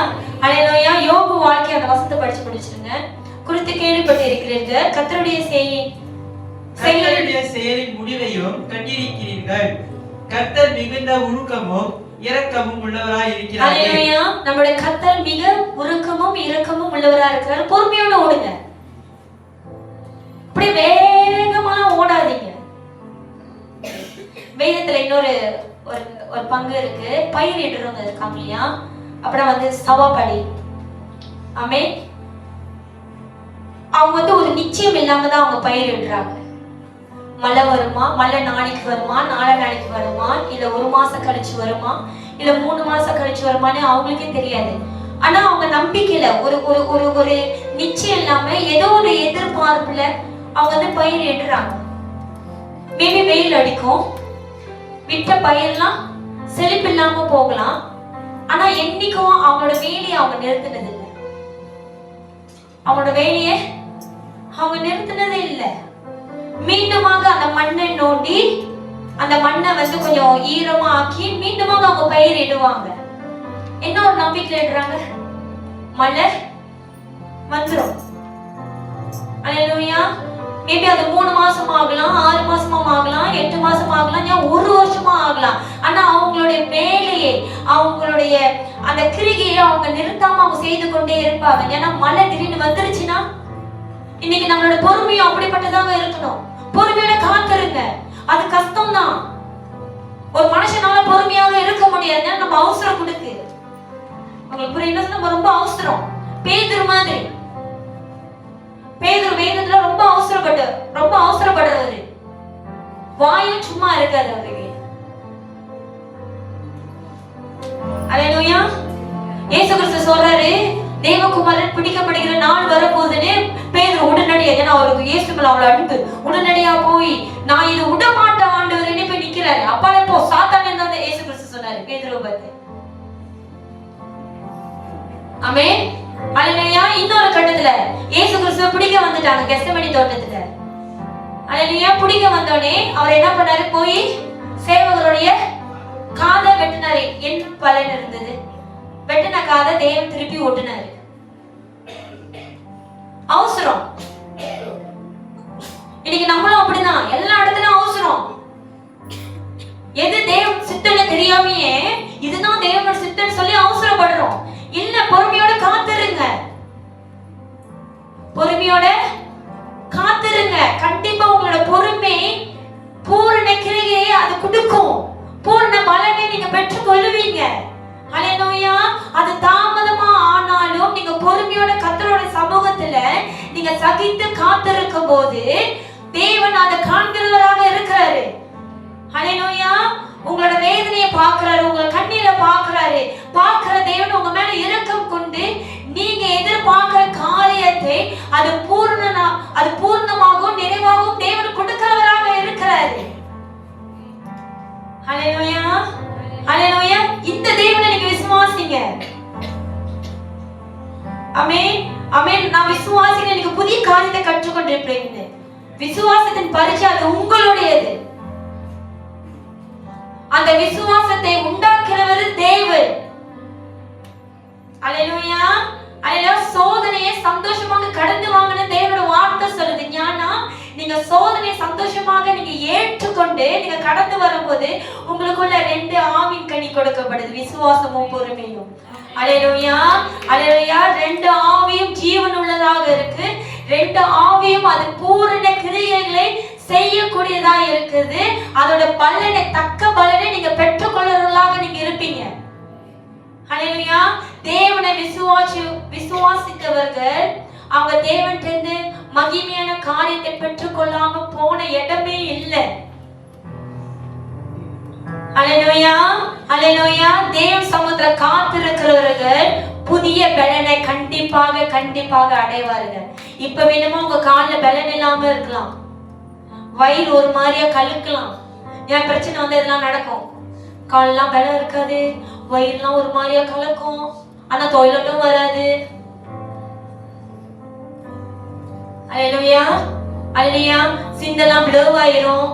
ஹல்லேலூயா. யோபு வாழ்க்கை அந்த வசனத்தை படிச்சு முடிச்சிருங்க. குறித்து கேள்விப்பட்டு இருக்கிறீர்கள், கர்த்தருடைய செயலின் முடிவையும் கண்டிருக்கிறீர்கள். கர்த்தர் மிகுந்த உருக்கமும் இரக்கமும் உள்ளவராய் இருக்கிறார். ஹல்லேலூயா. நம்முடைய கர்த்தர் மிக உருக்கமும் இரக்கமும் உள்ளவராய் இருக்கிறார். பொறுமையோட ஓடுங்க, அப்படி வேகமா ஓடாதீங்க. வேதத்துல இன்னொரு ஒரு பங்கு இருக்கு, பயிரிடுறவங்க இருக்காங்க இல்லையா, அப்புறம் வந்து சவாபடி. ஆமே, அவங்க வந்து ஒரு நிச்சயம் இல்லாம தான் அவங்க பயிரிடுறாங்க. மழை வருமா, மழை நாளைக்கு வருமா, நாளை நாளைக்கு வருமா, இல்ல 1 மாசம் கழிச்சு வருமா, இல்ல 3 மாசம் கழிச்சு வருமான்னு அவங்களுக்கே தெரியாது. ஆனா அவங்க நம்பிக்கையில ஒரு ஒரு ஒரு ஒரு நிச்சயம் இல்லாம ஏதோ ஒரு எதிர்பார்ப்புல அவங்க வந்து பயிரிடுறாங்க. மேபி வெயில் அடிக்கும், விட்ட பயிரெல்லாம் செழிப்பு இல்லாம போகலாம். ஆனா என்னைக்கும் அவங்களோட வேலையை அவங்க நிறுத்தினது இல்லை. அவங்களோட வேலையை அவங்க நிறுத்தினதே இல்லை. மீண்டுமாக அந்த மண்ணை நோண்டி அந்த மண்ணை வந்து கொஞ்சம் ஈரமா ஆக்கி மீண்டுமாக அவங்க பயிரிடுவாங்க. என்ன ஒரு நம்பிக்கை இடுறாங்க, மழை வந்துடும். ஹல்லேலூயா. மேபி அது 3 மாசம் ஆகலாம், 6 மாசமா ஆகலாம், 8 மாசம் ஆகலாம், 1 வருஷமா ஆகலாம். ஆனா அவங்களுடைய வேலையை, அவங்களுடைய அந்த கிரிகையை அவங்க நிறுத்தாம அவங்க செய்து கொண்டே இருப்பாங்க. ஏன்னா மழை திடீர்னு வந்துருச்சுன்னா, இன்னைக்கு நம்மளோட பொறுமையும் அப்படிப்பட்டதாக இருக்கணும். பொறுமையோட காத்திருங்க. அது கஷ்டம் தான். ஒரு மனுஷனால பொறுமையாக இருக்க முடியாது, நம்ம அவசரம் கொடுக்கு. உங்களுக்கு புரியுது? நம்ம ரொம்ப அவசரம். பேதுரு மாதிரி, பேதுரு வேதத்துல ரொம்ப அவசரப்படுறவரு. வாயும் சும்மா இருக்காது அவருக்கு. ஹல்லேலூயா. இயேசு கிறிஸ்து சொல்றாரு, தேவகுமாரன் பிடிக்கப்படுகிற நாள் வரப்போகுதுன்னு. பேதுரு உடனடியா, ஏன்னா அவருக்கு இயேசு மேல அவ்வளவு அன்பு, உடனடியா போய் நான் இது விடமாட்ட ஆண்டவரே போய் நிக்கிறாரு. அப்பாலே போ சாத்தான் தான் இயேசு கிறிஸ்து சொன்னாரு பேதுருவை பார்த்து. ஆமென். ஹல்லேலூயா. இன்னொரு கட்டத்துல இயேசு கிறிஸ்துவை பிடிக்க வந்துட்டாங்க கெத்செமனி தோட்டத்துல. ஹல்லேலூயா. பிடிக்க வந்தோடனே அவர் என்ன பண்ணாரு, போய் சேவகருடைய காதை வெட்டினாரு. என்ன பலன் இருந்தது? வெட்டின காதை தேவன் திருப்பி ஓட்டுனாரு. அவசரம். இன்னைக்கு நம்மளும் அப்படிதான், எல்லா இடத்துலயும் அவசரம். எது தேவன் சித்தன்னு தெரியாமையே இதுதான் தேவனோட சித்தன்னு சொல்லி அவசரப்படுறோம். இல்ல, பொறுமையோட காத்திருங்க, பொறுமையோட காத்திருங்க. கண்டிப்பா உங்களோட பொறுமை பூரண கிரியை அது கொடுக்கும். பூரண பலனை நீங்க பெற்றுக் கொள்ளுவீங்க. ஹல்லேலூயா. அது தாமதமா ஆனாலும் நீங்க பொறுமையோட கர்த்தரோட சமூகத்துல நீங்க சகித்து காத்திருக்கும் போது தேவன் அதை காண்கிறவராக இருக்கிறாரு. ஹல்லேலூயா. உங்களோட வேதனையை பார்க்கிறாரு, உங்க கண்ணீரை பார்க்கிற தேவன் உங்க மேல இரக்கம் கொண்டு நீங்க எதிர்பார்க்கிற காரியத்தை அது பூர்ணமாகவும் நிறைவாகவும் தேவன் கொடுக்கிறவராக இருக்கிறாரு. ஹல்லேலூயா, ஹல்லேலூயா. இந்த தேவனை நீங்க விசுவாசிங்க. ஆமென், ஆமென். நான் விசுவாசிக்கிறேன். நீங்க புதிய காரியத்தை கற்றுக்கொண்டிருப்பீங்க. விசுவாசத்தின் பரிச்சை அது உங்களுடையது. அந்த விசுவாசத்தை உண்டாக்குறவர் தேவன். ஹல்லேலூயா, ஹல்லேலூயா. சோதனையை சந்தோஷமாக கடந்து வாங்கன்னு தேவனோட வார்த்தை சொல்லுது. ஞானா, நீங்க சோதனையை சந்தோஷமாக நீங்க ஏற்றுக்கொண்டு நீங்க கடந்து வரும்போது உங்களுக்குள்ள 2 ஆவின் கனி கொடுக்கப்படுது, விசுவாசமும் பொறுமையும். ஹல்லேலூயா, ஹல்லேலூயா. 2 ஆவியும் ஜீவன் உள்ளதாக இருக்கு. 2 ஆவியும் அது பூரண கிரியைகளை செய்யக்கூடியதா இருக்குது. அதோட பலனை, தக்க பலனை நீங்க பெற்றுக்கொள்ளுறவர்களாக நீங்க இருப்பீங்க. ஹல்லேலூயா. தேவனை விசுவாசித்தவர்கள் அவங்க தேவன்கிட்ட மகிமையான காரியத்தை பெற்றுக்கொள்ளாம போன இடமே இல்லை. ஹல்லேலூயா, ஹல்லேலூயா. தேவ சமுத்திர காத்திருக்கிறவர்கள் புதிய பலனை கண்டிப்பாக அடைவார்கள். இப்ப வேணுமா உங்க கால்ல பலன் இல்லாம இருக்கலாம், வயிறு ஒரு மாதிரியா கழுக்கலாம். ஏன் பிரச்சனை வந்து இதெல்லாம் நடக்கும். கால்லாம் பலம் இருக்காது, வயிறுலாம் ஒரு மாதிரியா கலக்கும், ஆனா தொழிலும் வராது. ஹல்லேலூயா, ஹல்லேலூயா. சிந்தெல்லாம் ப்ளர் ஆயிரும்.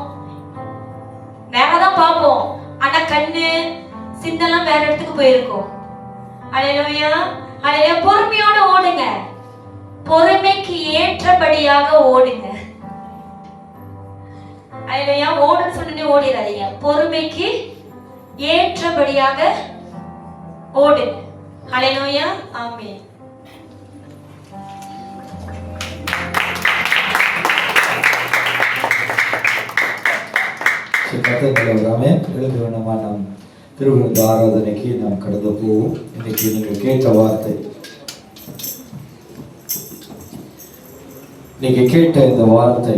நேரதான் பார்ப்போம், ஆனா கண்ணு சிந்தெல்லாம் வேற இடத்துக்கு போயிருக்கும். ஹல்லேலூயா, ஹல்லேலூயா. பொறுமையோட ஓடுங்க, பொறுமைக்கு ஏற்றபடியாக ஓடுங்க. ஹல்லேலூயா. ஓடுன்னு சொன்னே ஓடிடாதீங்க, பொறுமைக்கு ஏற்றபடியாக ஓடுங்க. ஹல்லேலூயா, ஆமென். எழுந்து வேணுமா நாம் திருவிழா ஆராதனைக்கு நாம் கடந்து போவோம். இன்னைக்கு நீங்கள் கேட்ட வார்த்தை, நீங்க கேட்ட இந்த வார்த்தை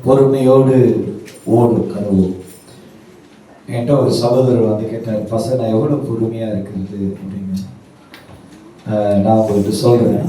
பொறுமையோடு ஓடு கனவு. என்கிட்ட ஒரு சகோதரர் வந்து கேட்டார், பசங்க நான் எவ்வளவு பொறுமையா இருக்கிறது அப்படின்னு. நான் உங்களுக்கு சொல்றேன்,